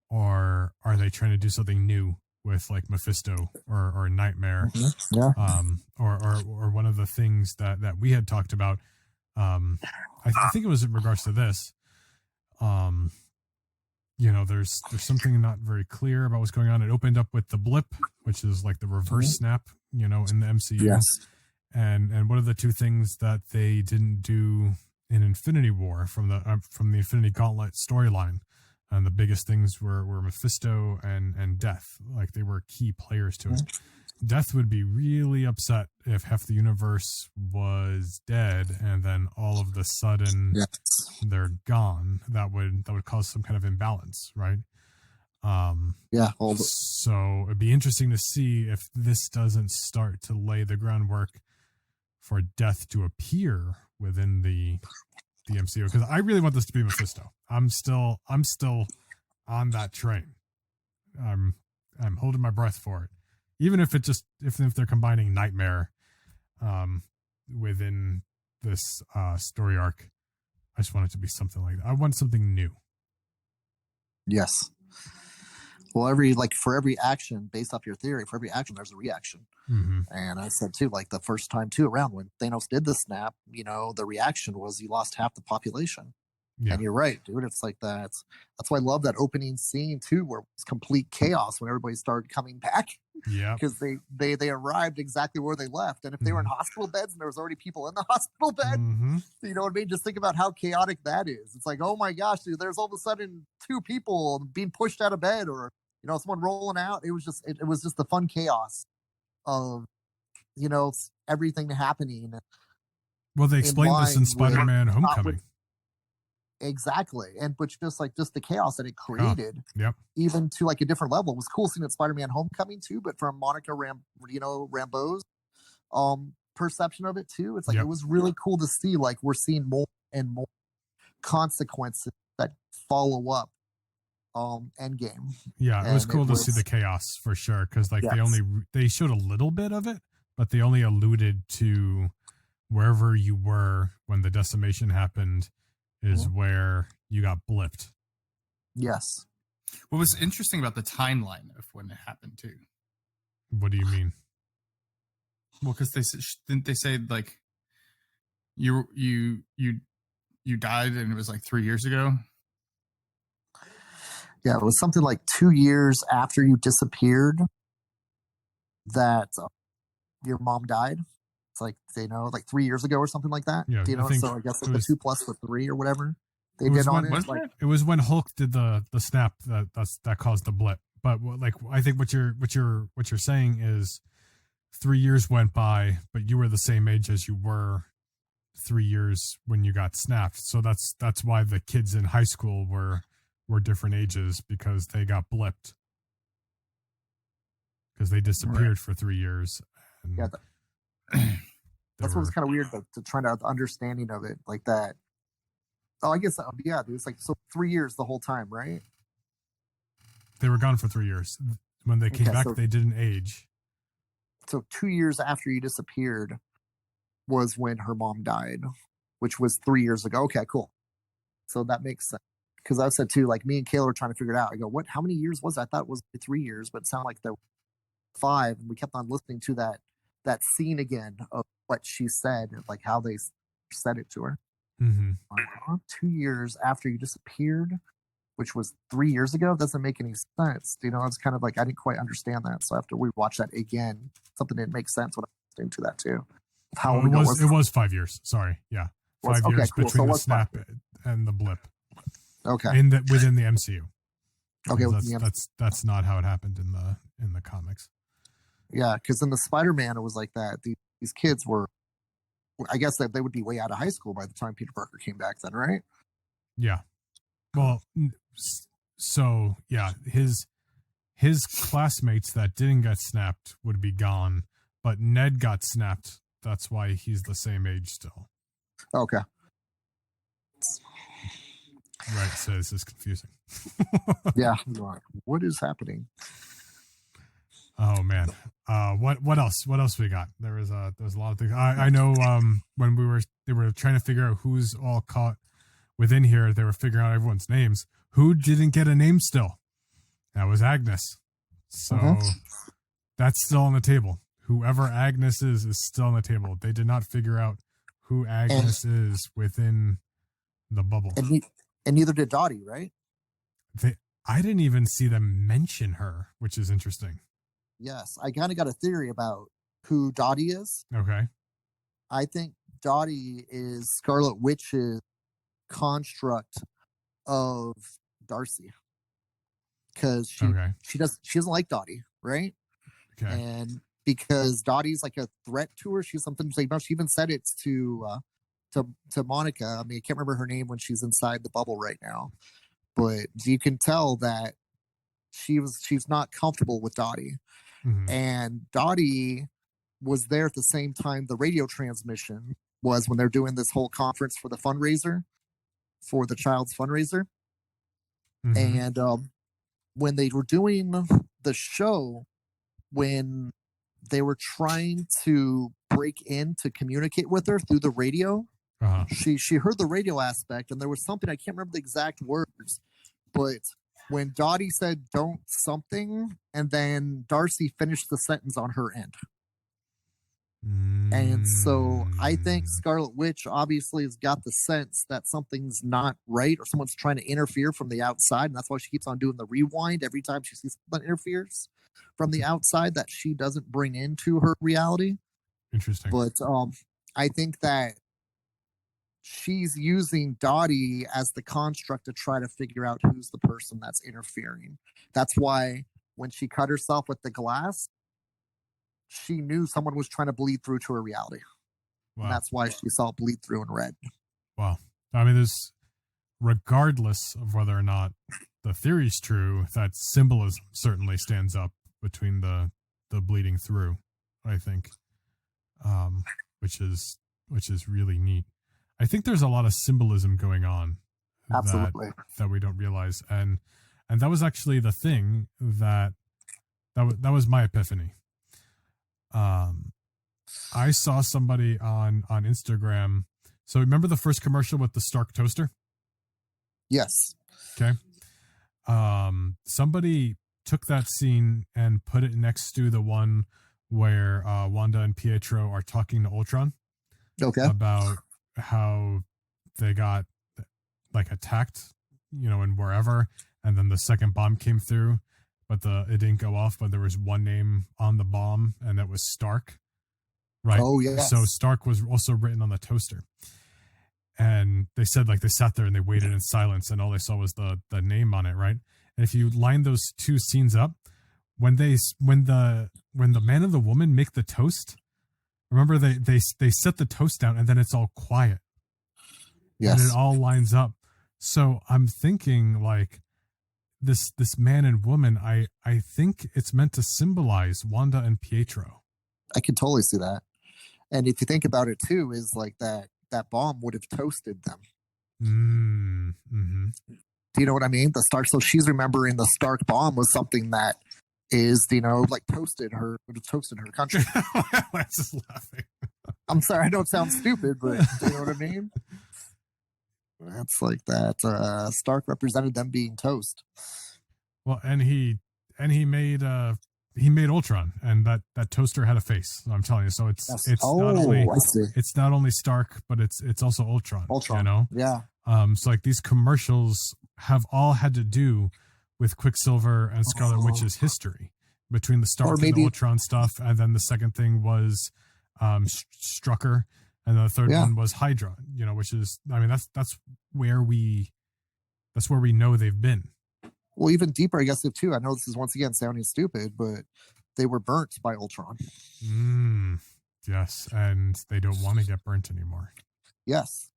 Speaker 1: or are they trying to do something new with like Mephisto or Nightmare? Or one of the things that we had talked about, I think it was in regards to this. There's something not very clear about what's going on. It opened up with the blip, which is like the reverse snap, in the MCU.
Speaker 2: Yes.
Speaker 1: And one of the two things that they didn't do in Infinity War from the Infinity Gauntlet storyline, and the biggest things were Mephisto and Death. Like, they were key players to it. Death would be really upset if half the universe was dead and then all of the sudden they're gone. That would cause some kind of imbalance, right? So it'd be interesting to see if this doesn't start to lay the groundwork for Death to appear within the MCU, because I really want this to be Mephisto. I'm still on that train. I'm holding my breath for it. Even if if they're combining Nightmare within this story arc, I just want it to be something like that. I want something new.
Speaker 2: Yes. Well, for every action, based off your theory, for every action, there's a reaction.
Speaker 1: Mm-hmm.
Speaker 2: And I said too, like the first time too around when Thanos did the snap, the reaction was you lost half the population. Yeah. And you're right, dude. It's like that. That's why I love that opening scene too, where it's complete chaos when everybody started coming back.
Speaker 1: Yeah.
Speaker 2: Because they arrived exactly where they left. And if they were in hospital beds and there was already people in the hospital bed, you know what I mean? Just think about how chaotic that is. It's like, oh my gosh, dude, there's all of a sudden 2 people being pushed out of bed, or someone rolling out. It was just the fun chaos of everything happening.
Speaker 1: Well, they explained this in Spider-Man Homecoming.
Speaker 2: Exactly. And but just the chaos that it created,
Speaker 1: Yep.
Speaker 2: even to like a different level. It was cool seeing it Spider-Man Homecoming too, but from Monica Rambeau's perception of it too. It's like
Speaker 1: Yep.
Speaker 2: it was really cool to see like we're seeing more and more consequences that follow up Endgame.
Speaker 1: Yeah, it was
Speaker 2: And
Speaker 1: cool
Speaker 2: it
Speaker 1: to see
Speaker 2: was-
Speaker 1: the chaos for sure, because like
Speaker 2: Yes.
Speaker 1: they showed a little bit of it, but they only alluded to wherever you were when the decimation happened is where you got blipped.
Speaker 2: Yes.
Speaker 3: What was interesting about the timeline of when it happened too?
Speaker 1: What do you mean?
Speaker 3: Well, because didn't they say like you died and it was like 3 years ago?
Speaker 2: Yeah, it was something like 2 years after you disappeared that your mom died. It's like, like 3 years ago or something like that.
Speaker 1: Yeah,
Speaker 2: Do you
Speaker 1: I
Speaker 2: know?
Speaker 1: think
Speaker 2: So I guess like
Speaker 1: it
Speaker 2: the
Speaker 1: was-
Speaker 2: 2 plus the 3 or whatever they
Speaker 1: It was
Speaker 2: did on
Speaker 1: when-
Speaker 2: it.
Speaker 3: wasn't
Speaker 2: Like,
Speaker 3: it?
Speaker 1: It was when Hulk did the snap that caused the blip. But like I think what you're saying is 3 years went by, but you were the same age as you were 3 years when you got snapped. So that's why the kids in high school were different ages, because they got blipped, because they disappeared for 3 years. And
Speaker 2: Yeah,
Speaker 1: they
Speaker 2: that's what was
Speaker 1: were-
Speaker 2: kind of weird to try to understanding of it like that. Oh, I guess yeah, it was like so 3 years the whole time, right?
Speaker 1: they were gone for 3 years. When they came
Speaker 2: Okay,
Speaker 1: back,
Speaker 2: so-
Speaker 1: they didn't age.
Speaker 2: So 2 years after you disappeared was when her mom died, which was 3 years ago. Okay, cool. So that makes sense. Because I said too, like me and Kayla were trying to figure it out. I go, how many years was it? I thought it was 3 years, but it sounded like there were 5. And we kept on listening to that scene again of what she said, like how they said it to her.
Speaker 1: Mm-hmm.
Speaker 2: 2 years after you disappeared, which was 3 years ago, doesn't make any sense. It's kind of like I didn't quite understand that. So after we watched that again, something didn't make sense when I was listening to that too. How long ago
Speaker 1: it was 5 years. Sorry, yeah, 5
Speaker 2: okay,
Speaker 1: years
Speaker 2: cool. So
Speaker 1: between
Speaker 2: it
Speaker 1: the
Speaker 2: was 5
Speaker 1: snap and the blip
Speaker 2: Okay.
Speaker 1: within the MCU.
Speaker 2: Okay.
Speaker 1: That's not how it happened in the comics.
Speaker 2: Yeah, because in the Spider-Man, it was like that. These kids were, I guess that they would be way out of high school by the time Peter Parker came back. Then, right?
Speaker 1: Yeah. Well, so yeah, his classmates that didn't get snapped would be gone, but Ned got snapped. That's why he's the same age still.
Speaker 2: Okay.
Speaker 1: Right. So this is confusing.
Speaker 2: Yeah. What is happening?
Speaker 1: Oh man. What else? What else we got? There's a lot of things. I know when they were trying to figure out who's all caught within here, they were figuring out everyone's names. Who didn't get a name still? That was Agnes. So that's still on the table. Whoever Agnes is still on the table. They did not figure out who Agnes is within the bubble.
Speaker 2: And neither did Dottie, right?
Speaker 1: I didn't even see them mention her, which is interesting.
Speaker 2: Yes. I kind of got a theory about who Dottie is.
Speaker 1: Okay.
Speaker 2: I think Dottie is Scarlet Witch's construct of Darcy. Because she doesn't like Dottie, right?
Speaker 1: Okay.
Speaker 2: And because Dottie's like a threat to her, she's something like she even said it to Monica. I mean, I can't remember her name when she's inside the bubble right now, but you can tell that she's not comfortable with Dottie.
Speaker 1: Mm-hmm.
Speaker 2: And Dottie was there at the same time the radio transmission was when they're doing this whole conference for the fundraiser, for the child's fundraiser.
Speaker 1: Mm-hmm.
Speaker 2: And when they were doing the show, when they were trying to break in to communicate with her through the radio, she heard the radio aspect, and there was something, I can't remember the exact words, but when Dottie said don't something, and then Darcy finished the sentence on her end. And so I think Scarlet Witch obviously has got the sense that something's not right, or someone's trying to interfere from the outside, and that's why she keeps on doing the rewind every time she sees something that interferes from the outside that she doesn't bring into her reality.
Speaker 1: Interesting.
Speaker 2: But I think that she's using Dottie as the construct to try to figure out who's the person that's interfering. That's why when she cut herself with the glass, she knew someone was trying to bleed through to her reality. Wow. And that's why she saw it bleed through in red.
Speaker 1: Wow. I mean, regardless of whether or not the theory's true, that symbolism certainly stands up between the bleeding through, I think, which is really neat. I think there's a lot of symbolism going on
Speaker 2: Absolutely.
Speaker 1: that we don't realize, and that was actually the thing that was my epiphany. I saw somebody on Instagram. So remember the first commercial with the Stark toaster?
Speaker 2: Yes.
Speaker 1: Okay. Somebody took that scene and put it next to the one where Wanda and Pietro are talking to Ultron.
Speaker 2: Okay.
Speaker 1: About how they got like attacked, and wherever, and then the second bomb came through, but it didn't go off, but there was one name on the bomb, and it was Stark. Right.
Speaker 2: Oh, yeah.
Speaker 1: So Stark was also written on the toaster. And they said they sat there and they waited in silence, and all they saw was the name on it, right? And if you line those two scenes up, when the man and the woman make the toast, remember they set the toast down and then it's all quiet.
Speaker 2: Yes.
Speaker 1: And it all lines up. So I'm thinking this man and woman, I think it's meant to symbolize Wanda and Pietro.
Speaker 2: I can totally see that. And if you think about it too, is that bomb would have toasted them.
Speaker 1: Mm-hmm.
Speaker 2: Do you know what I mean? The Stark. So she's remembering the Stark bomb was something that is, toasted her, would have toasted her country.
Speaker 1: I'm just laughing.
Speaker 2: I'm sorry, I know it sounds stupid, but do you know what I mean? That's like that. Stark represented them being toast.
Speaker 1: Well, and he made Ultron, and that toaster had a face. I'm telling you, so it's not only Stark, but it's also Ultron.
Speaker 2: Yeah.
Speaker 1: So these commercials have all had to do with Quicksilver and Scarlet Witch's history between the Stark and Ultron stuff, and then the second thing was Strucker, and the third one was Hydra. Which is, that's where we know they've been.
Speaker 2: Well, even deeper, I guess, too. I know this is once again sounding stupid, but they were burnt by Ultron.
Speaker 1: Yes, and they don't want to get burnt anymore.
Speaker 2: Yes.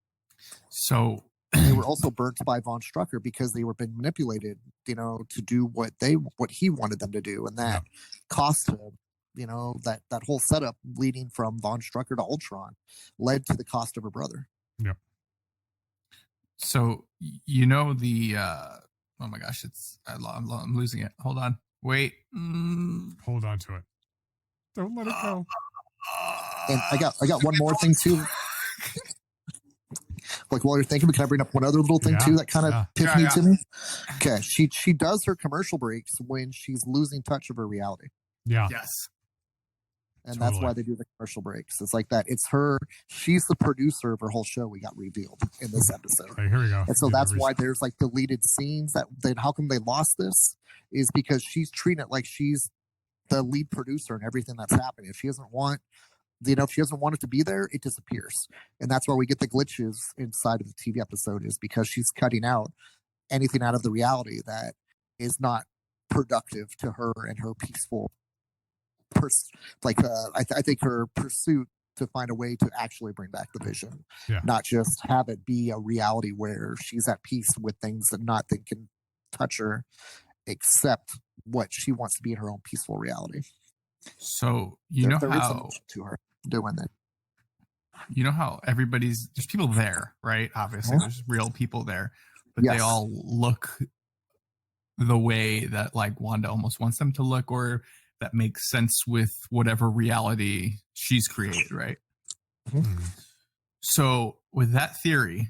Speaker 3: So
Speaker 2: they were also burnt by Von Strucker because they were being manipulated, to do what he wanted them to do, and that cost him. That whole setup leading from Von Strucker to Ultron led to the cost of her brother.
Speaker 1: Yep.
Speaker 3: So the. Oh my gosh, I'm losing it. Hold on. Wait.
Speaker 1: Hold on to it. Don't let it go.
Speaker 2: And I got one more thing too. While you're thinking, can I bring up one other little thing too that kind of epiphany to me? Okay, she does her commercial breaks when she's losing touch of her reality.
Speaker 1: Yeah.
Speaker 3: Yes.
Speaker 2: And that's why they do the commercial breaks. It's like that. It's her. She's the producer of her whole show. We got revealed in this episode.
Speaker 1: Okay, here we go.
Speaker 2: And so that's why there's deleted scenes that how come they lost this is because she's treating it like she's the lead producer and everything that's happening. If she doesn't want, if she doesn't want it to be there, it disappears. And that's why we get the glitches inside of the TV episode is because she's cutting out anything out of the reality that is not productive to her and her peaceful I think her pursuit to find a way to actually bring back the Vision, not just have it be a reality where she's at peace with things that nothing can touch her except what she wants to be in her own peaceful reality.
Speaker 3: So there how
Speaker 2: to her doing that.
Speaker 3: You know how there's people there, right? Obviously, there's real people there, but they all look the way that Wanda almost wants them to look, or that makes sense with whatever reality she's created, right?
Speaker 2: Mm-hmm.
Speaker 3: So with that theory,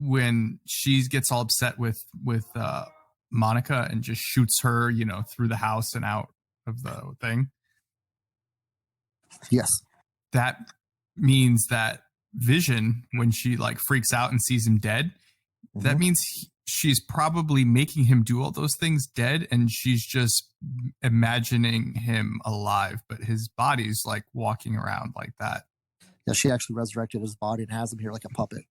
Speaker 3: when she gets all upset with Monica and just shoots her, through the house and out of the thing.
Speaker 2: Yes.
Speaker 3: That means that Vision, when she freaks out and sees him dead, that means she's probably making him do all those things dead, and she's just imagining him alive, but his body's walking around like that.
Speaker 2: Yeah, she actually resurrected his body and has him here like a puppet,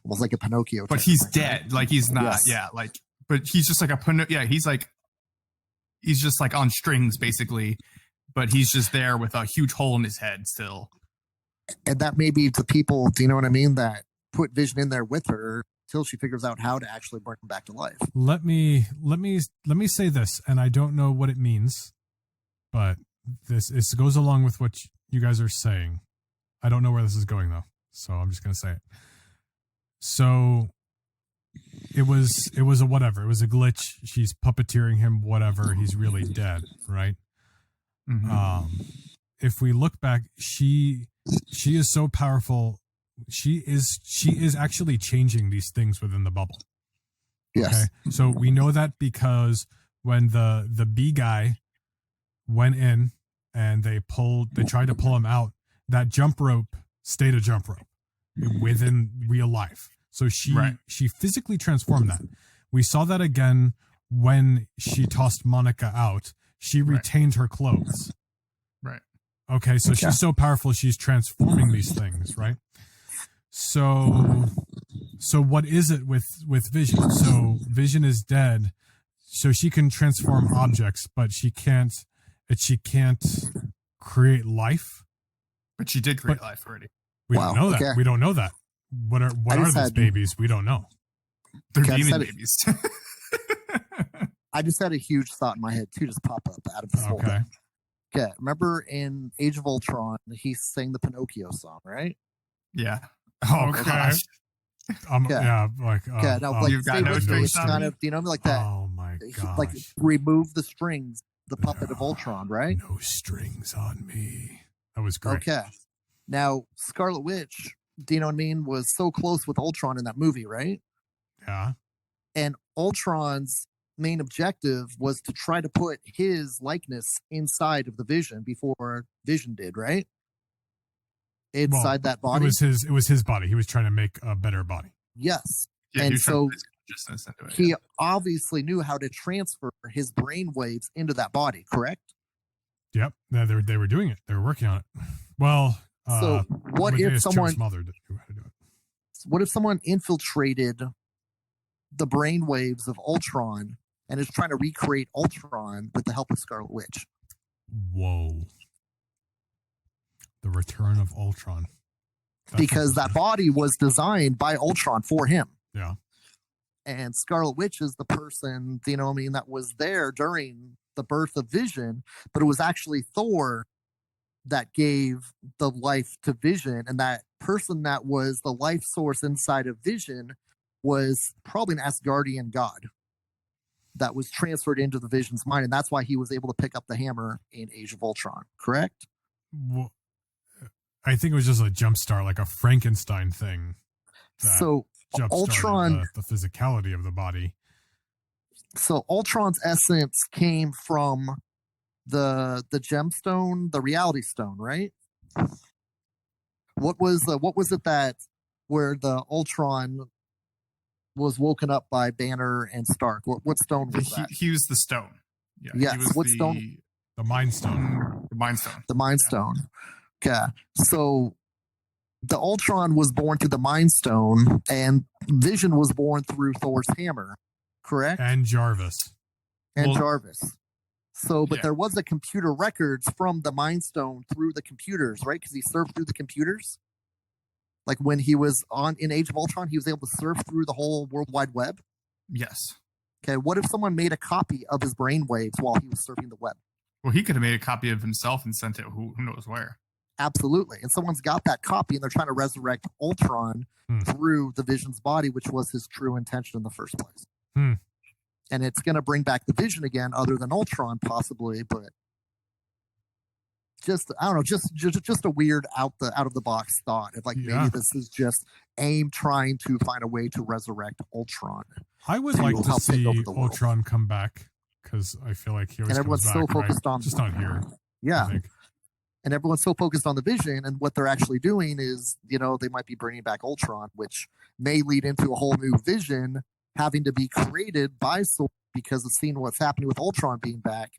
Speaker 2: almost like a Pinocchio.
Speaker 3: But he's dead. He's not. Yes. Yeah. But he's just like a Pinocchio. Yeah, he's just on strings basically, but he's just there with a huge hole in his head still.
Speaker 2: And that may be to people, do you know what I mean, that put Vision in there with her till she figures out how to actually bring him back to life.
Speaker 1: Let me say this, and I don't know what it means, but this goes along with what you guys are saying. I don't know where this is going though, so I'm just gonna say it. So it was a whatever. It was a glitch. She's puppeteering him. Whatever. He's really dead, right?
Speaker 3: Mm-hmm.
Speaker 1: If we look back, she is so powerful. She is actually changing these things within the bubble.
Speaker 2: Yes.
Speaker 1: Okay? So we know that because when the bee guy went in and they tried to pull him out, that jump rope stayed a jump rope within real life. So she physically transformed that. We saw that again when she tossed Monica out. She retained her clothes.
Speaker 3: Right.
Speaker 1: Okay, so she's so powerful, she's transforming these things, right? So what is it with Vision? So Vision is dead, so she can transform objects, but she can't create life.
Speaker 3: But she did create life already.
Speaker 1: We don't know that. We don't know that. What are those babies? We don't know.
Speaker 3: They're demon babies.
Speaker 2: I just had a huge thought in my head too, just pop up out of this whole thing. Okay, remember in Age of Ultron, he sang the Pinocchio song, right?
Speaker 3: Yeah.
Speaker 1: Oh gosh. Yeah, like
Speaker 2: now, like
Speaker 3: you've got no strings on
Speaker 2: kind
Speaker 3: me.
Speaker 2: of, like that.
Speaker 1: Oh my gosh.
Speaker 2: Like remove the strings, the puppet of Ultron, right?
Speaker 1: No strings on me. That was great.
Speaker 2: Okay. Now, Scarlet Witch, do you know what I mean, was so close with Ultron in that movie, right?
Speaker 1: Yeah.
Speaker 2: And Ultron's main objective was to try to put his likeness inside of the Vision before Vision did, right? Inside that body.
Speaker 1: It was his body. He was trying to make a better body.
Speaker 2: Yes.
Speaker 3: Yeah,
Speaker 2: and so
Speaker 3: he
Speaker 2: obviously knew how to transfer his brain waves into that body, correct?
Speaker 1: Yep. They were doing it. They were working on it. Well,
Speaker 2: so what if someone
Speaker 1: smothered how to do it?
Speaker 2: What if someone infiltrated the brain waves of Ultron and is trying to recreate Ultron with the help of Scarlet Witch?
Speaker 1: Whoa. The return of Ultron.
Speaker 2: Because that body was designed by Ultron for him.
Speaker 1: Yeah.
Speaker 2: And Scarlet Witch is the person, you know what I mean, that was there during the birth of Vision, but it was actually Thor that gave the life to Vision, and that person that was the life source inside of Vision was probably an Asgardian god that was transferred into the Vision's mind, and that's why he was able to pick up the hammer in Age of Ultron, correct?
Speaker 1: Well, I think it was just a jump start, like a Frankenstein thing.
Speaker 2: So Ultron,
Speaker 1: the physicality of the body.
Speaker 2: So Ultron's essence came from the gemstone, the reality stone, right? What was it that where the Ultron was woken up by Banner and Stark? What stone was that?
Speaker 3: He was the stone. Yeah.
Speaker 2: Yes. What stone?
Speaker 1: The Mind Stone.
Speaker 3: The Mind Stone.
Speaker 2: The Mind Stone. Okay. So the Ultron was born through the Mind Stone, and Vision was born through Thor's hammer, correct?
Speaker 1: And Jarvis.
Speaker 2: Jarvis. So, but there was a computer records from the Mind Stone through the computers, right? Because he surfed through the computers. Like when he was in Age of Ultron, he was able to surf through the whole World Wide Web.
Speaker 3: Yes.
Speaker 2: Okay. What if someone made a copy of his brainwaves while he was surfing the web?
Speaker 3: Well, he could have made a copy of himself and sent it who knows where.
Speaker 2: Absolutely. And someone's got that copy, and they're trying to resurrect Ultron through the Vision's body, which was his true intention in the first place. And it's going to bring back the Vision again, other than Ultron, possibly, but just I don't know, just a weird out of the box thought of like maybe this is just AIM trying to find a way to resurrect Ultron.
Speaker 1: I would like to see Ultron come back because I feel like he always
Speaker 2: everyone's
Speaker 1: comes back,
Speaker 2: so focused on
Speaker 1: just not here.
Speaker 2: Yeah. And everyone's so focused on the Vision, and what they're actually doing is, they might be bringing back Ultron, which may lead into a whole new Vision having to be created by Sword because of seeing what's happening with Ultron being back.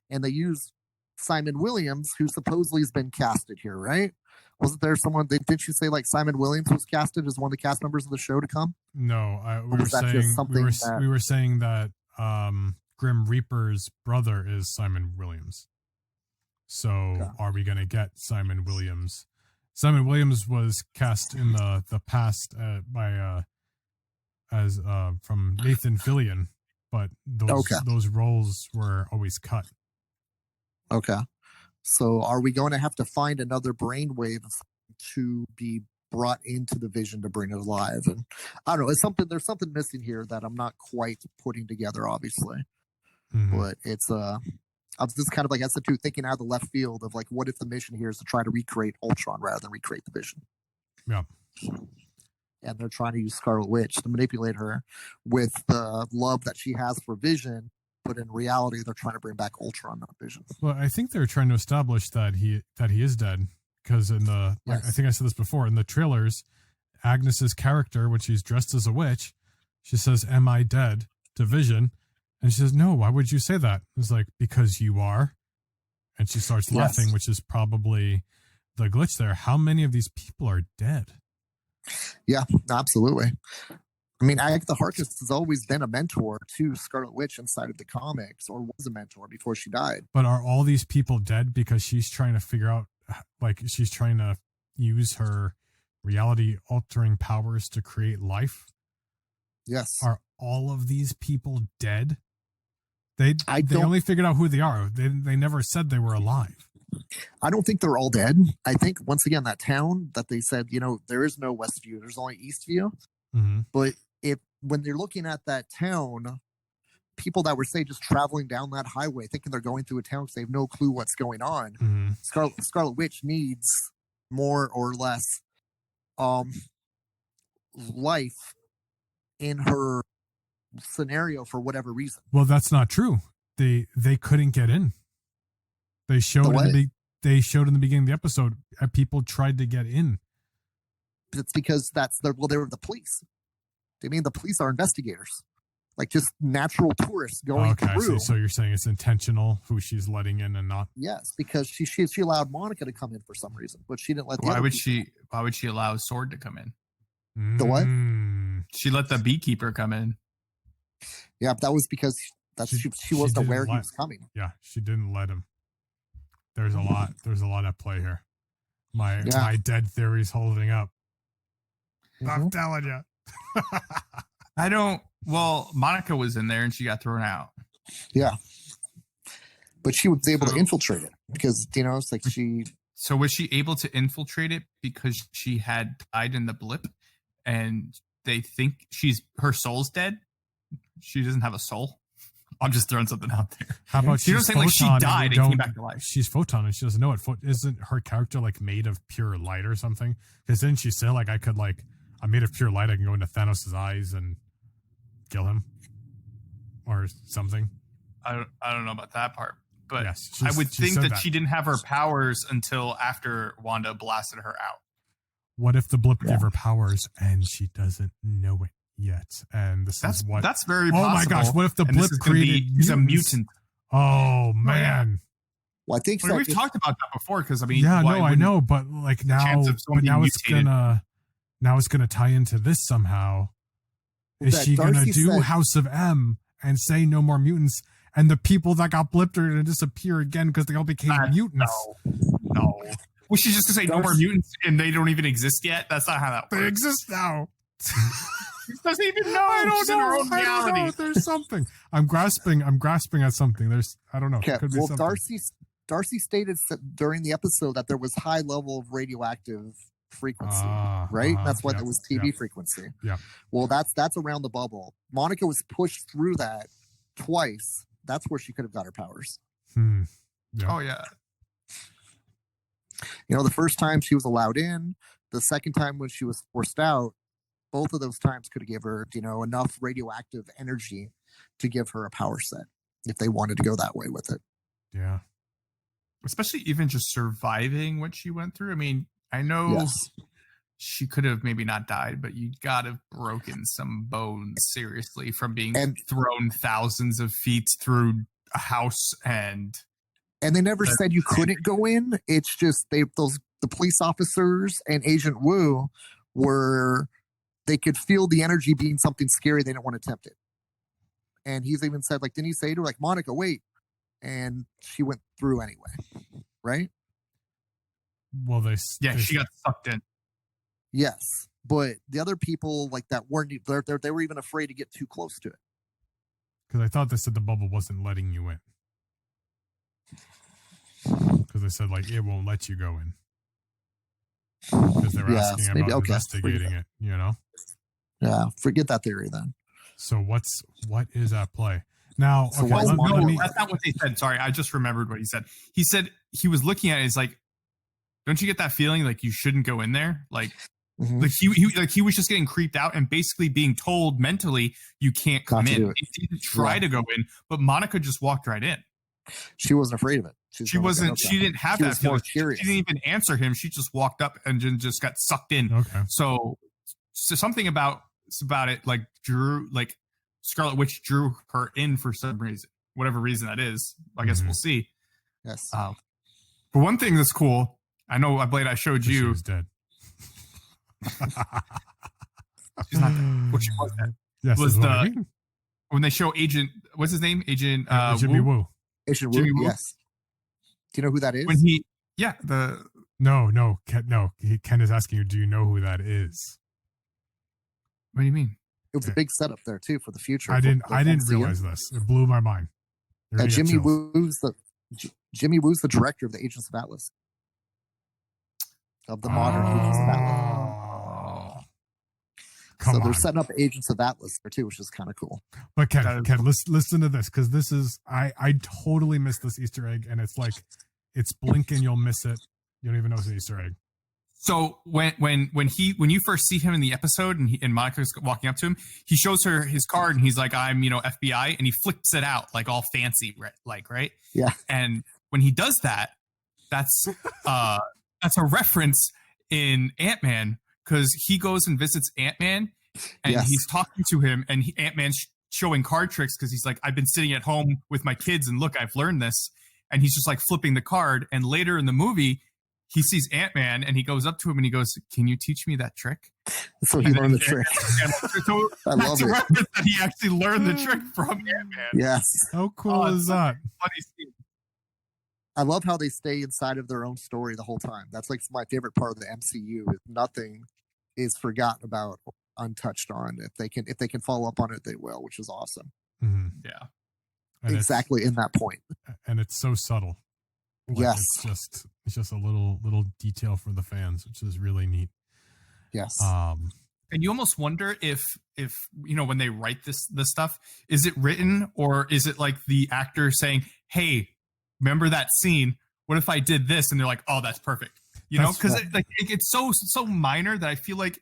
Speaker 2: And they use Simon Williams, who supposedly has been casted here, right? Wasn't there someone, did you say like Simon Williams was casted as one of the cast members of the show to come?
Speaker 1: No, we were saying that Grim Reaper's brother is Simon Williams. So are we going to get Simon Williams? Simon Williams was cast in the past by as from Nathan Fillion, but those roles were always cut.
Speaker 2: Okay. So are we going to have to find another brainwave to be brought into the Vision to bring it alive? And I don't know. There's something missing here that I'm not quite putting together, obviously.
Speaker 1: Mm-hmm.
Speaker 2: But it's I was just kind of like, I said too, thinking out of the left field of like, what if the mission here is to try to recreate Ultron rather than recreate the Vision?
Speaker 1: Yeah.
Speaker 2: And they're trying to use Scarlet Witch to manipulate her with the love that she has for Vision, but in reality, they're trying to bring back Ultron, not Vision.
Speaker 1: Well, I think they're trying to establish that he is dead, because in the I think I said this before, in the trailers, Agnes's character, when she's dressed as a witch, she says, "Am I dead?" to Vision, and she says, "No. Why would you say that?" It's like, because you are, and she starts laughing, which is probably the glitch there. How many of these people are dead?
Speaker 2: Yeah, absolutely. I mean, Agatha Harkness has always been a mentor to Scarlet Witch inside of the comics, or was a mentor before she died.
Speaker 1: But are all these people dead because she's trying to figure out, like, she's trying to use her reality-altering powers to create life?
Speaker 2: Yes.
Speaker 1: Are all of these people dead? They only figured out who they are. They never said they were alive.
Speaker 2: I don't think they're all dead. I think, once again, that town that they said, there is no Westview, there's only Eastview.
Speaker 1: Mm-hmm.
Speaker 2: But when they're looking at that town, people that were, say, just traveling down that highway, thinking they're going through a town because they have no clue what's going on,
Speaker 1: mm-hmm.
Speaker 2: Scarlet Witch needs more or less life in her scenario for whatever reason.
Speaker 1: Well, that's not true. They couldn't get in. They showed they showed in the beginning of the episode people tried to get in.
Speaker 2: It's because they were the police. I mean, the police are investigators, like just natural tourists going through.
Speaker 1: So you're saying it's intentional who she's letting in and not?
Speaker 2: Yes, because she allowed Monica to come in for some reason, but she didn't let.
Speaker 3: Why would she allow Sword to come in?
Speaker 2: The what?
Speaker 3: She let the beekeeper come in.
Speaker 2: Yeah, but that was because she wasn't aware he was coming.
Speaker 1: Yeah, she didn't let him. There's a lot at play here. My dead theory's holding up. Mm-hmm. I'm telling you.
Speaker 3: Well, Monica was in there and she got thrown out.
Speaker 2: Yeah. But she was able to infiltrate it because, it's like she...
Speaker 3: So was she able to infiltrate it because she had died in the blip and they think her soul's dead? She doesn't have a soul? I'm just throwing something out there.
Speaker 1: How about
Speaker 3: she's saying like she died and came back to life?
Speaker 1: She's Photon and she doesn't know it. Isn't her character like made of pure light or something? Because didn't she say like I'm made of pure light. I can go into Thanos' eyes and kill him or something.
Speaker 3: I don't know about that part, but
Speaker 1: yes,
Speaker 3: I would think that she didn't have her powers until after Wanda blasted her out.
Speaker 1: What if the blip gave her powers and she doesn't know it yet? And that's
Speaker 3: very possible.
Speaker 1: Oh my gosh! What if the blip created
Speaker 3: a mutant?
Speaker 1: Oh man!
Speaker 2: Well, I think
Speaker 3: we've talked about that before. Because I
Speaker 1: know, but like now it's gonna tie into this somehow. Is she gonna do House of M and say no more mutants? And the people that got blipped are gonna disappear again because they all became mutants?
Speaker 3: No. Well, she's just gonna say no more mutants, and they don't even exist yet. That's not how that works.
Speaker 1: They exist now.
Speaker 3: She doesn't even know. I don't know. I don't know.
Speaker 1: There's something. I'm grasping at something. I don't know.
Speaker 2: Okay.
Speaker 1: Could be something.
Speaker 2: Darcy stated during the episode that there was high level of radioactive frequency, right? That's why there was TV frequency.
Speaker 1: Yeah.
Speaker 2: Well, that's around the bubble. Monica was pushed through that twice. That's where she could have got her powers.
Speaker 1: Yeah.
Speaker 3: Oh yeah.
Speaker 2: The first time she was allowed in, the second time when she was forced out, both of those times could have given her, enough radioactive energy to give her a power set if they wanted to go that way with it.
Speaker 1: Yeah.
Speaker 3: Especially even just surviving what she went through. I mean, I know she could have maybe not died, but you got to have broken some bones seriously from being thrown thousands of feet through a house and
Speaker 2: they never said you couldn't go in. It's just the police officers and Agent Wu they could feel the energy being something scary. They didn't want to tempt it. And he's even said, like, didn't he say to her, like, Monica, wait? And she went through anyway. Right?
Speaker 1: Well,
Speaker 3: she got sucked in.
Speaker 2: Yes. but the other people like that weren't. They were even afraid to get too close to it.
Speaker 1: Because I thought they said the bubble wasn't letting you in. Because they said like it won't let you go in. Because they were asking about investigating it, you know?
Speaker 2: Yeah, forget that theory then.
Speaker 1: So what is at play? Now,
Speaker 2: So
Speaker 1: okay,
Speaker 3: that's not what they said. Sorry, I just remembered what he said. He said he was looking at it, he's like, don't you get that feeling like you shouldn't go in there? Like, like he was just getting creeped out and basically being told mentally you can't come in. He didn't try to go in, but Monica just walked right in.
Speaker 2: She wasn't afraid of it.
Speaker 3: She wasn't. She didn't have that feeling. She didn't even answer him. She just walked up and just got sucked in.
Speaker 1: Okay.
Speaker 3: So something about it like drew, like Scarlet Witch drew her in for some reason, whatever reason that is. I guess we'll see.
Speaker 2: Yes.
Speaker 3: But one thing that's cool, I know, Blade, I showed you.
Speaker 1: She was dead.
Speaker 3: She's not dead. What she was dead.
Speaker 1: Yes.
Speaker 3: Was when they show Agent, what's his name? Agent
Speaker 1: Jimmy Woo.
Speaker 2: Agent Woo. Yes. Do you know who that is?
Speaker 3: When
Speaker 1: No, Ken is asking you, do you know who that is?
Speaker 3: What do you mean?
Speaker 2: It was a big setup there too for the future.
Speaker 1: I didn't realize this. It blew my mind.
Speaker 2: Jimmy Woo's the director of the Agents of Atlas. Of the modern Agents of Atlas. So they're setting up Agents of Atlas there too, which is kind of cool.
Speaker 1: But Ken, listen to this, because this is I totally missed this Easter egg, and it's like it's blink and you'll miss it. You don't even know it's an Easter egg.
Speaker 3: So when you first see him in the episode and Monica's walking up to him, he shows her his card and he's like, I'm FBI, and he flips it out like all fancy, right?
Speaker 2: Yeah.
Speaker 3: And when he does that, that's a reference in Ant-Man, because he goes and visits Ant-Man and he's talking to him, and Ant-Man's showing card tricks because he's like, I've been sitting at home with my kids and look, I've learned this. And he's just like flipping the card. And later in the movie, he sees Ant-Man and he goes up to him and he goes, can you teach me that trick?
Speaker 2: So he learned the trick.
Speaker 3: So that's a reference that he actually learned the trick from Ant-Man.
Speaker 2: Yes.
Speaker 1: How cool is that?
Speaker 3: Funny scene.
Speaker 2: I love how they stay inside of their own story the whole time. That's like my favorite part of the MCU. Is nothing is forgotten about, untouched on. If they can follow up on it, they will, which is awesome.
Speaker 1: Mm-hmm.
Speaker 3: Yeah.
Speaker 1: And
Speaker 2: exactly in that point.
Speaker 1: And it's so subtle. Like
Speaker 2: yes.
Speaker 1: It's just a little detail for the fans, which is really neat.
Speaker 2: Yes.
Speaker 3: And you almost wonder if when they write this stuff, is it written, or is it like the actor saying, hey, remember that scene? What if I did this? And they're like, oh, that's perfect. Because it's so minor that I feel like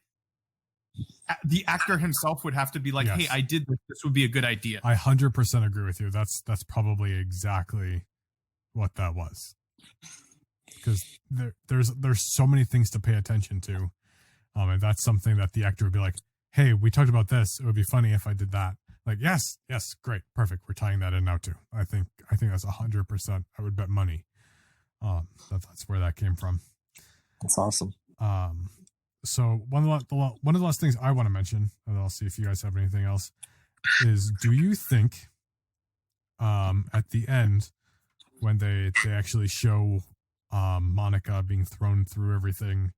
Speaker 3: the actor himself would have to be like, hey, I did this. This would be a good idea.
Speaker 1: I 100% agree with you. That's probably exactly what that was. Because there's so many things to pay attention to. And that's something that the actor would be like, hey, we talked about this. It would be funny if I did that. Like, yes, great, perfect. We're tying that in now too. I think that's 100%. I would bet money. That's where that came from.
Speaker 2: That's awesome.
Speaker 1: So one of the last things I want to mention, and I'll see if you guys have anything else, is do you think at the end when they actually show Monica being thrown through everything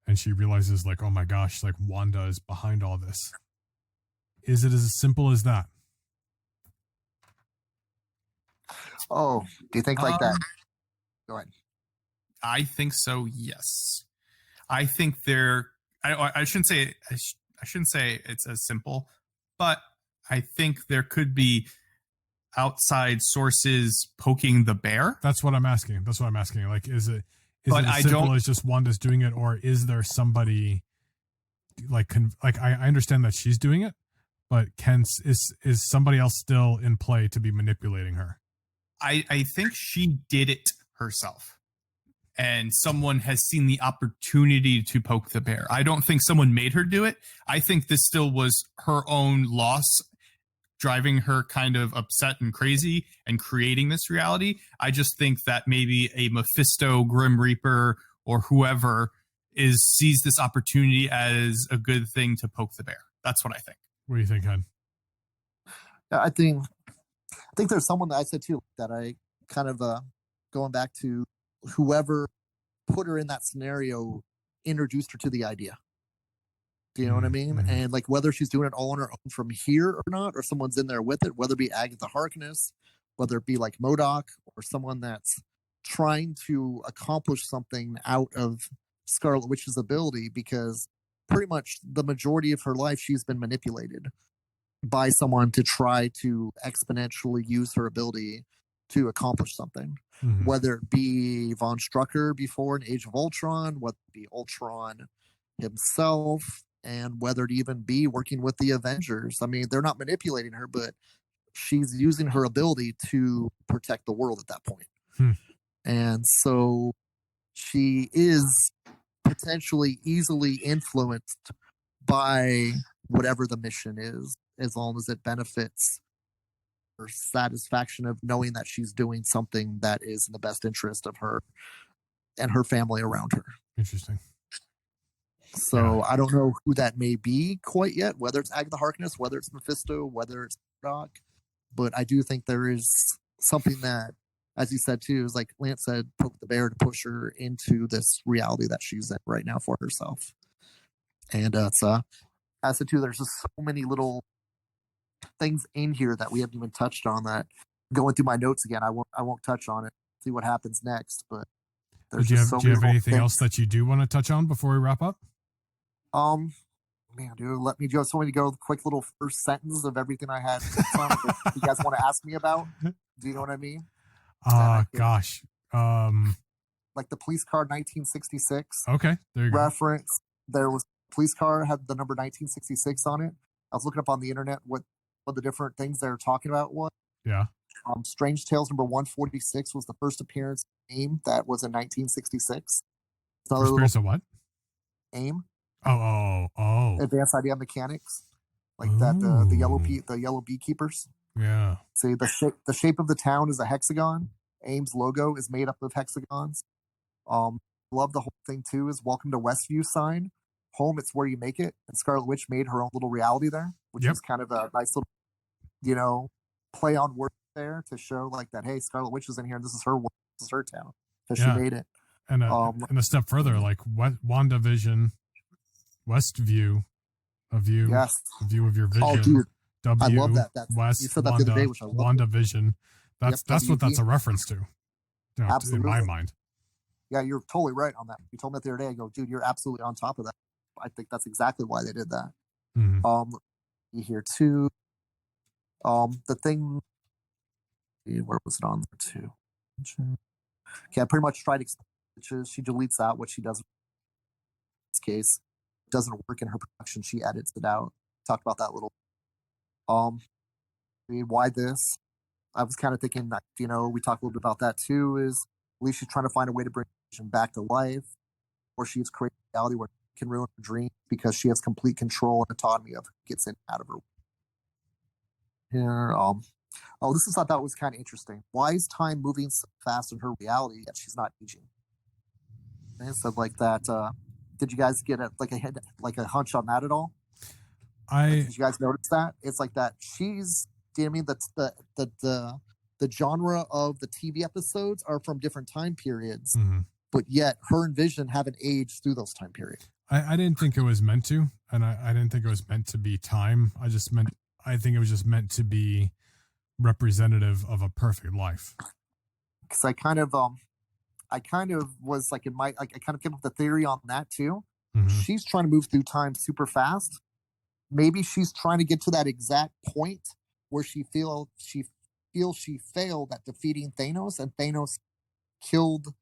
Speaker 1: and she realizes like, oh my gosh, like Wanda is behind all this, is it as simple as that?
Speaker 2: Oh, do you think like that? Go ahead.
Speaker 3: I think so. Yes. I think I shouldn't say it's as simple, but I think there could be outside sources poking the bear.
Speaker 1: That's what I'm asking. Like, is it as simple as just Wanda's doing it, or is there somebody like I understand that she's doing it, but is somebody else still in play to be manipulating her?
Speaker 3: I think she did it herself. And someone has seen the opportunity to poke the bear. I don't think someone made her do it. I think this still was her own loss driving her kind of upset and crazy and creating this reality. I just think that maybe a Mephisto, Grim Reaper, or whoever sees this opportunity as a good thing to poke the bear. That's what I think.
Speaker 1: What do you think, Hen?
Speaker 2: I think there's someone that I said too that I kind of going back to whoever put her in that scenario introduced her to the idea. Do you know what I mean?
Speaker 1: Mm-hmm.
Speaker 2: And like whether she's doing it all on her own from here or not, or someone's in there with it, whether it be Agatha Harkness, whether it be like MODOK, or someone that's trying to accomplish something out of Scarlet Witch's ability, because pretty much the majority of her life she's been manipulated by someone to try to exponentially use her ability to accomplish something.
Speaker 1: Mm-hmm.
Speaker 2: Whether it be Von Strucker before in Age of Ultron, whether it be Ultron himself, and whether it even be working with the Avengers. I mean, they're not manipulating her, but she's using her ability to protect the world at that point. And so she is potentially easily influenced by whatever the mission is, as long as it benefits her satisfaction of knowing that she's doing something that is in the best interest of her and her family around her.
Speaker 1: Interesting.
Speaker 2: So I don't know who that may be quite yet, whether it's Agatha Harkness, whether it's Mephisto, whether it's Doc, but I do think there is something that, as you said too, is like Lance said, poke the bear to push her into this reality that she's in right now for herself. And it's as I said too, there's just so many little things in here that we haven't even touched on, that going through my notes again, I won't touch on it, see what happens next. But there's
Speaker 1: do you
Speaker 2: just
Speaker 1: have,
Speaker 2: so
Speaker 1: do you
Speaker 2: many
Speaker 1: have anything
Speaker 2: things.
Speaker 1: else that you do want to touch on before we wrap up?
Speaker 2: Man, dude, let me go. So, to go quick little first sentence of everything I had. If you guys want to ask me about, do you know what I mean?
Speaker 1: Gosh.
Speaker 2: Like the police car 1966.
Speaker 1: Okay, there you
Speaker 2: reference. There was a police car had the number 1966 on it. I was looking up on the internet what the different things they're talking about was.
Speaker 1: Yeah.
Speaker 2: Strange Tales number 146 was the first appearance of AIM that was in 1966.
Speaker 1: First appearance of what?
Speaker 2: AIM.
Speaker 1: Oh.
Speaker 2: Advanced Idea Mechanics, like that. The yellow beekeepers.
Speaker 1: Yeah.
Speaker 2: See, the shape of the town is a hexagon. AIM's logo is made up of hexagons. Love the whole thing too. Is Welcome to Westview sign. Home, it's where you make it. And Scarlet Witch made her own little reality there, which is kind of a nice little, play on words there to show like that. Hey, Scarlet Witch is in here, and this is her world, this is her town, because she made it.
Speaker 1: And a step further, like WandaVision, Westview, a view of your vision.
Speaker 2: Oh, dude.
Speaker 1: W,
Speaker 2: I love that.
Speaker 1: West,
Speaker 2: you said that
Speaker 1: Wanda,
Speaker 2: the other day, which I love.
Speaker 1: WandaVision. That's what that's a reference to.
Speaker 2: Absolutely.
Speaker 1: In my mind.
Speaker 2: Yeah, you're totally right on that. You told me that the other day. I go, dude, you're absolutely on top of that. I think that's exactly why they did that.
Speaker 1: Mm-hmm.
Speaker 2: You hear too. The thing. Where was it on there too? Okay, I pretty much tried to explain, which is she deletes out what she does. In this case, it doesn't work in her production. She edits it out. Talked about that little. Why this? I was kind of thinking that, we talked a little bit about that too, is at least she's trying to find a way to bring Vision back to life, or she's creating a reality where she can ruin her dream because she has complete control and autonomy of who gets in and out of her. Here, I thought was kind of interesting. Why is time moving so fast in her reality yet she's not aging? And stuff like that. Did you guys get a hunch on that at all? Did you guys notice that? It's like that. She's. Do you know what I mean? That's the genre of the TV episodes are from different time periods, but yet her and Vision haven't aged through those time periods.
Speaker 1: I didn't think it was meant to, and I didn't think it was meant to be time. I think it was just meant to be representative of a perfect life.
Speaker 2: Because I kind of was like I kind of came up with a theory on that too.
Speaker 1: Mm-hmm.
Speaker 2: She's trying to move through time super fast. Maybe she's trying to get to that exact point where she feels she failed at defeating Thanos, and Thanos killed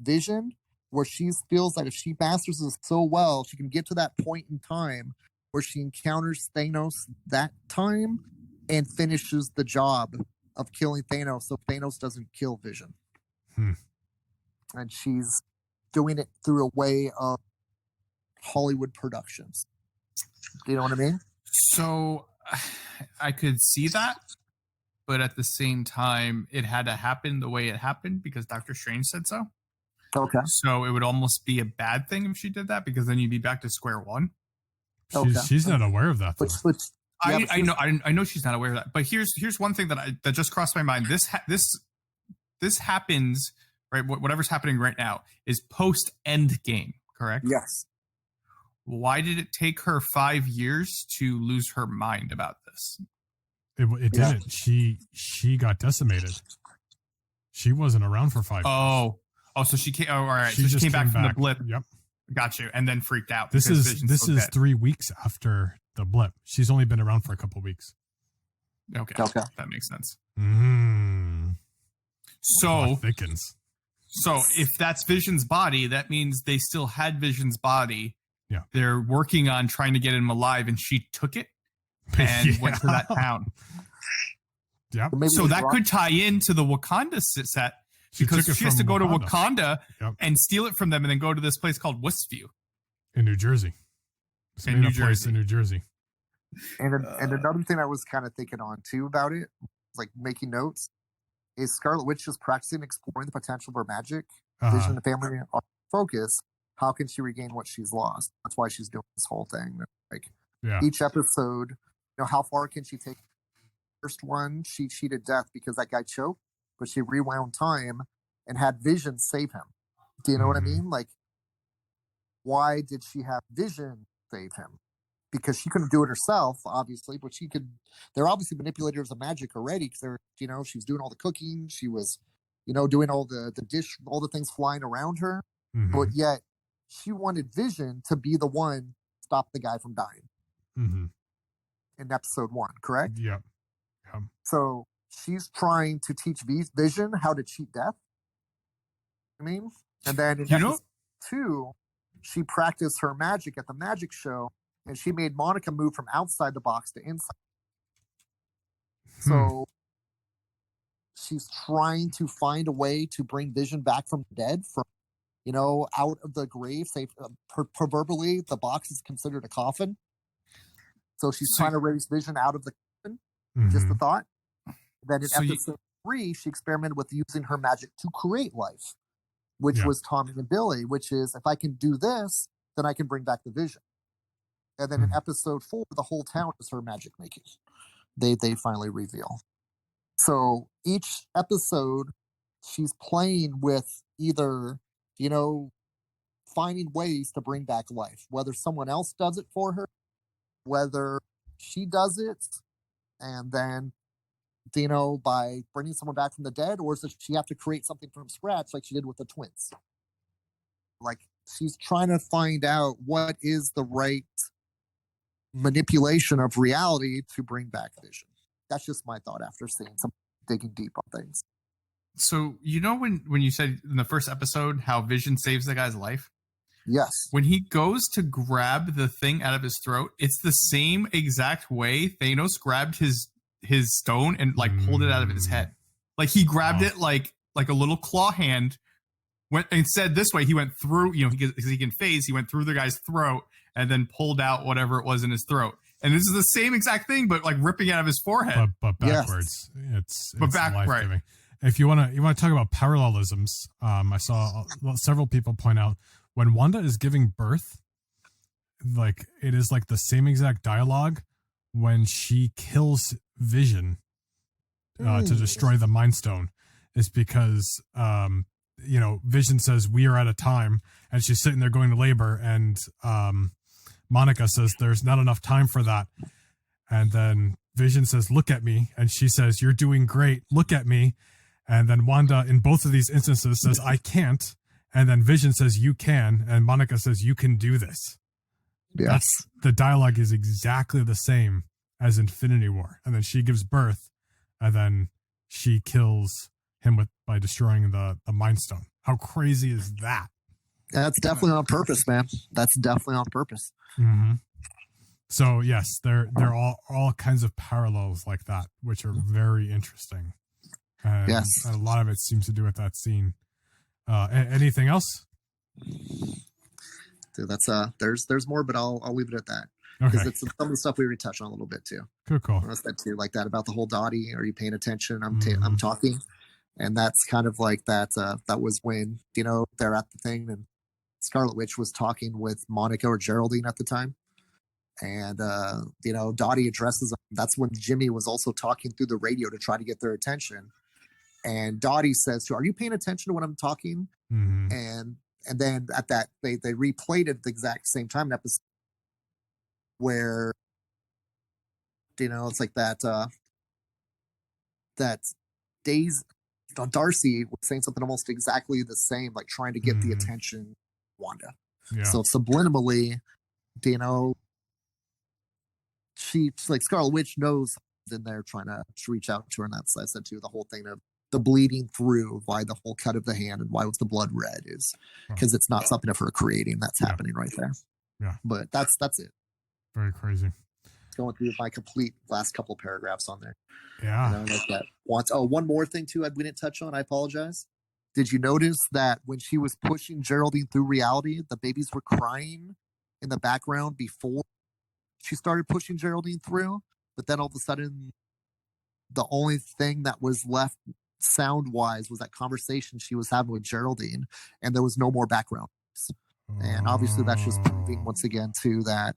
Speaker 2: Vision, where she feels that if she masters this so well, she can get to that point in time where she encounters Thanos that time and finishes the job of killing Thanos, so Thanos doesn't kill Vision. And she's doing it through a way of Hollywood productions. Do you know what I mean?
Speaker 3: So I could see that, but at the same time, it had to happen the way it happened because Doctor Strange said so.
Speaker 2: Okay.
Speaker 3: So it would almost be a bad thing if she did that, because then you'd be back to square one.
Speaker 1: She's not aware of that.
Speaker 3: I know she's not aware of that. But here's one thing that just crossed my mind. This happens, right? Whatever's happening right now is post Endgame, correct?
Speaker 2: Yes.
Speaker 3: why did it take her 5 years to lose her mind about this?
Speaker 1: It didn't. She got decimated. She wasn't around for 5 years.
Speaker 3: Oh, so she came. Oh, all right.
Speaker 1: She
Speaker 3: so she
Speaker 1: just
Speaker 3: came back from the blip.
Speaker 1: Yep.
Speaker 3: Got you. And then freaked out.
Speaker 1: This
Speaker 3: because
Speaker 1: is
Speaker 3: Vision's so dead.
Speaker 1: 3 weeks after the blip. She's only been around for a couple weeks.
Speaker 3: Okay. That makes sense. So
Speaker 1: thickens.
Speaker 3: So if that's Vision's body, that means they still had Vision's body.
Speaker 1: Yeah.
Speaker 3: They're working on trying to get him alive, and she took it and went to that town.
Speaker 1: Yep.
Speaker 3: So that could tie into the Wakanda set because she has to go to Wakanda and steal it from them and then go to this place called Westview.
Speaker 1: In New Jersey. In New Jersey.
Speaker 2: And another thing I was kind of thinking on too about it, like making notes, is Scarlet Witch just practicing exploring the potential for magic. Vision and the family are focused. How can she regain what she's lost? That's why she's doing this whole thing. Like each episode, how far can she take? First one, she cheated death because that guy choked, but she rewound time and had Vision save him. Do you know what I mean? Like, why did she have Vision save him? Because she couldn't do it herself, obviously, but she could. They're obviously manipulators of magic already because they're, she's doing all the cooking. She was, doing all the dish, all the things flying around her. But yet, she wanted Vision to be the one to stop the guy from dying. In episode 1, correct?
Speaker 1: Yeah.
Speaker 2: So she's trying to teach Vision how to cheat death. And then in episode 2, she practiced her magic at the magic show, and she made Monica move from outside the box to inside. So she's trying to find a way to bring Vision back from the dead, from out of the grave. Say, proverbially, the box is considered a coffin. So she's trying to raise Vision out of the coffin. Just a thought. Then in episode 3, she experimented with using her magic to create life, which was Tommy and Billy, which is, if I can do this, then I can bring back the Vision. And then in episode 4, the whole town is her magic making. They finally reveal. So each episode, she's playing with either, finding ways to bring back life, whether someone else does it for her, whether she does it, and then, by bringing someone back from the dead, or does she have to create something from scratch like she did with the twins? Like, she's trying to find out what is the right manipulation of reality to bring back Vision. That's just my thought after seeing some digging deep on things.
Speaker 3: So, when you said in the first episode how Vision saves the guy's life?
Speaker 2: Yes.
Speaker 3: When he goes to grab the thing out of his throat, it's the same exact way Thanos grabbed his stone and pulled it out of his head. Like he grabbed it like a little claw hand. Went and said this way. He went through, because he can phase. He went through the guy's throat and then pulled out whatever it was in his throat. And this is the same exact thing, but ripping out of his forehead,
Speaker 1: but backwards. Yes. It's life-giving.
Speaker 3: Right.
Speaker 1: If you want to talk about parallelisms, I saw several people point out when Wanda is giving birth, it is the same exact dialogue when she kills Vision to destroy the Mind Stone. Is because Vision says we are at a time, and she's sitting there going to labor, and Monica says there's not enough time for that, and then Vision says look at me, and she says you're doing great, look at me, and then Wanda in both of these instances says I can't, and then Vision says you can, and Monica says you can do this.
Speaker 2: Yes.
Speaker 1: The dialogue is exactly the same as Infinity War, and then she gives birth, and then she kills him by destroying the Mind Stone. How crazy is that?
Speaker 2: That's definitely on purpose, man. That's definitely on purpose.
Speaker 1: So yes, there are all kinds of parallels like that, which are very interesting. And a lot of it seems to do with that scene. Anything else?
Speaker 2: Dude, that's there's more, but I'll leave it at that. Because it's some of the stuff we already touched on a little bit too.
Speaker 1: Cool.
Speaker 2: I said too, like that about the whole Dottie. Are you paying attention? I'm talking, and that's kind of like that. That was when they're at the thing, and Scarlet Witch was talking with Monica or Geraldine at the time, and Dottie addresses them. That's when Jimmy was also talking through the radio to try to get their attention, and Dottie says to her, "Are you paying attention to when I'm talking?" And then at that they replayed it at the exact same time in episode where, it's like that Days Darcy was saying something almost exactly the same, like trying to get the attention of Wanda.
Speaker 1: Yeah.
Speaker 2: So subliminally, she's like Scarlet Witch knows in there trying to reach out to her, and that's, I said too, the whole thing of the bleeding through, why the whole cut of the hand and why was the blood red is because it's not something of her creating that's happening right there.
Speaker 1: Yeah.
Speaker 2: But that's it.
Speaker 1: Very crazy.
Speaker 2: Going through my complete last couple paragraphs on there.
Speaker 1: Yeah.
Speaker 2: Like that. One more thing too we didn't touch on. I apologize. Did you notice that when she was pushing Geraldine through reality, the babies were crying in the background before she started pushing Geraldine through? But then all of a sudden, the only thing that was left sound-wise was that conversation she was having with Geraldine, and there was no more background. And obviously that's just proving once again too that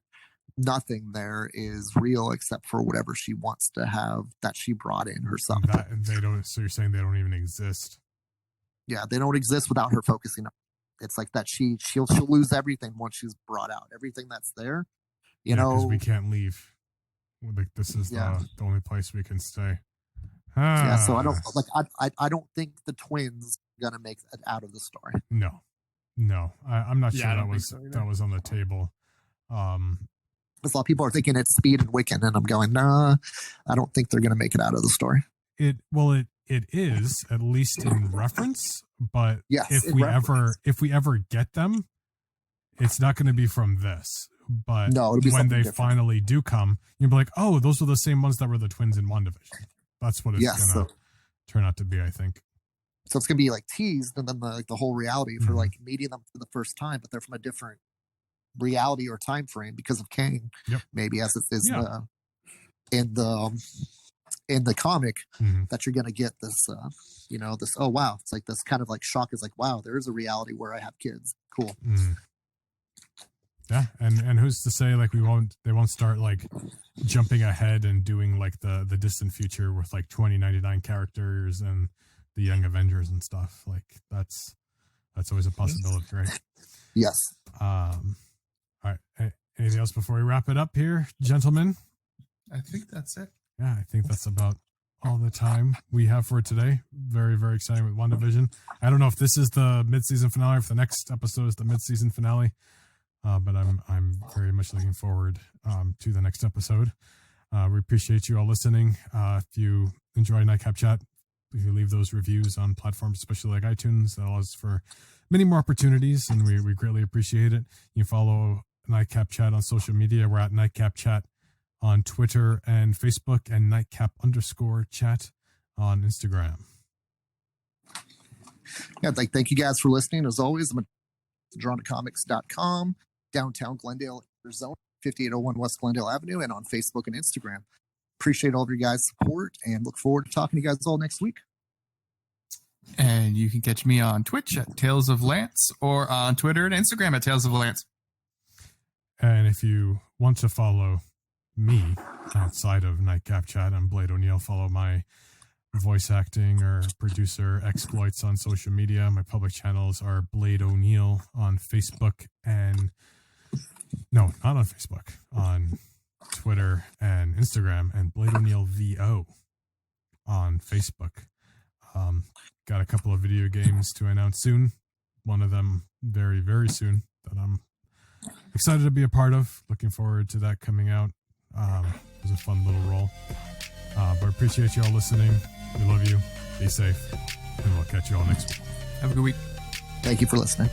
Speaker 2: nothing there is real except for whatever she wants to have that she brought in herself.
Speaker 1: So you're saying they don't even exist?
Speaker 2: Yeah, they don't exist without her focusing on it. It's like that she'll lose everything once she's brought out. Everything that's there,
Speaker 1: because we can't leave. Like this is the only place we can stay.
Speaker 2: Yeah, so I don't think the twins are gonna make it out of the story.
Speaker 1: No, I'm not sure that was on the table.
Speaker 2: Because a lot of people are thinking it's Speed and Wiccan, and I'm going, nah, I don't think they're gonna make it out of the story.
Speaker 1: It is, at least in reference, but
Speaker 2: yes,
Speaker 1: if we ever get them, it's not going to be from this. But
Speaker 2: no, it'll be
Speaker 1: when they
Speaker 2: different.
Speaker 1: finally do come, you'll be like, oh, those are the same ones that were the twins in WandaVision. That's what it's going to turn out to be, I think.
Speaker 2: So it's going to be like teased, and then the whole reality for like meeting them for the first time, but they're from a different reality or time frame because of Kang.
Speaker 1: Yep.
Speaker 2: Maybe as it is in the comic that you're going to get this, this, oh, wow. It's like this kind of like shock is like, wow, there is a reality where I have kids. Cool.
Speaker 1: Yeah. And who's to say like they won't start like jumping ahead and doing like the distant future with like 2099 characters and the Young Avengers and stuff. Like that's always a possibility, right?
Speaker 2: Yes.
Speaker 1: All right. Anything else before we wrap it up here, gentlemen?
Speaker 3: I think that's it.
Speaker 1: Yeah, I think that's about all the time we have for today. Very, very exciting with WandaVision. I don't know if this is the mid-season finale or if the next episode is the mid-season finale, but I'm very much looking forward to the next episode. We appreciate you all listening. If you enjoy Nightcap Chat, if you leave those reviews on platforms, especially like iTunes, that allows for many more opportunities, and we greatly appreciate it. You follow Nightcap Chat on social media. We're at Nightcap Chat on Twitter and Facebook, and Nightcap_chat on Instagram.
Speaker 2: Yeah, thank you guys for listening. As always, I'm at DrawingToComics.com, downtown Glendale, Arizona, 5801 West Glendale Avenue, and on Facebook and Instagram. Appreciate all of your guys' support and look forward to talking to you guys all next week.
Speaker 3: And you can catch me on Twitch at Tales of Lance or on Twitter and Instagram at Tales of Lance.
Speaker 1: And if you want to follow me outside of Nightcap Chat, I'm Blade O'Neill. Follow my voice acting or producer exploits on social media. My public channels are Blade O'Neill on Facebook and no, not on Facebook, on Twitter and Instagram, and Blade O'Neill VO on Facebook. Got a couple of video games to announce soon. One of them very, very soon that I'm excited to be a part of. Looking forward to that coming out. It was a fun little role. But appreciate you all listening. We love you. Be safe. And we'll catch you all next week.
Speaker 3: Have a good week.
Speaker 2: Thank you for listening.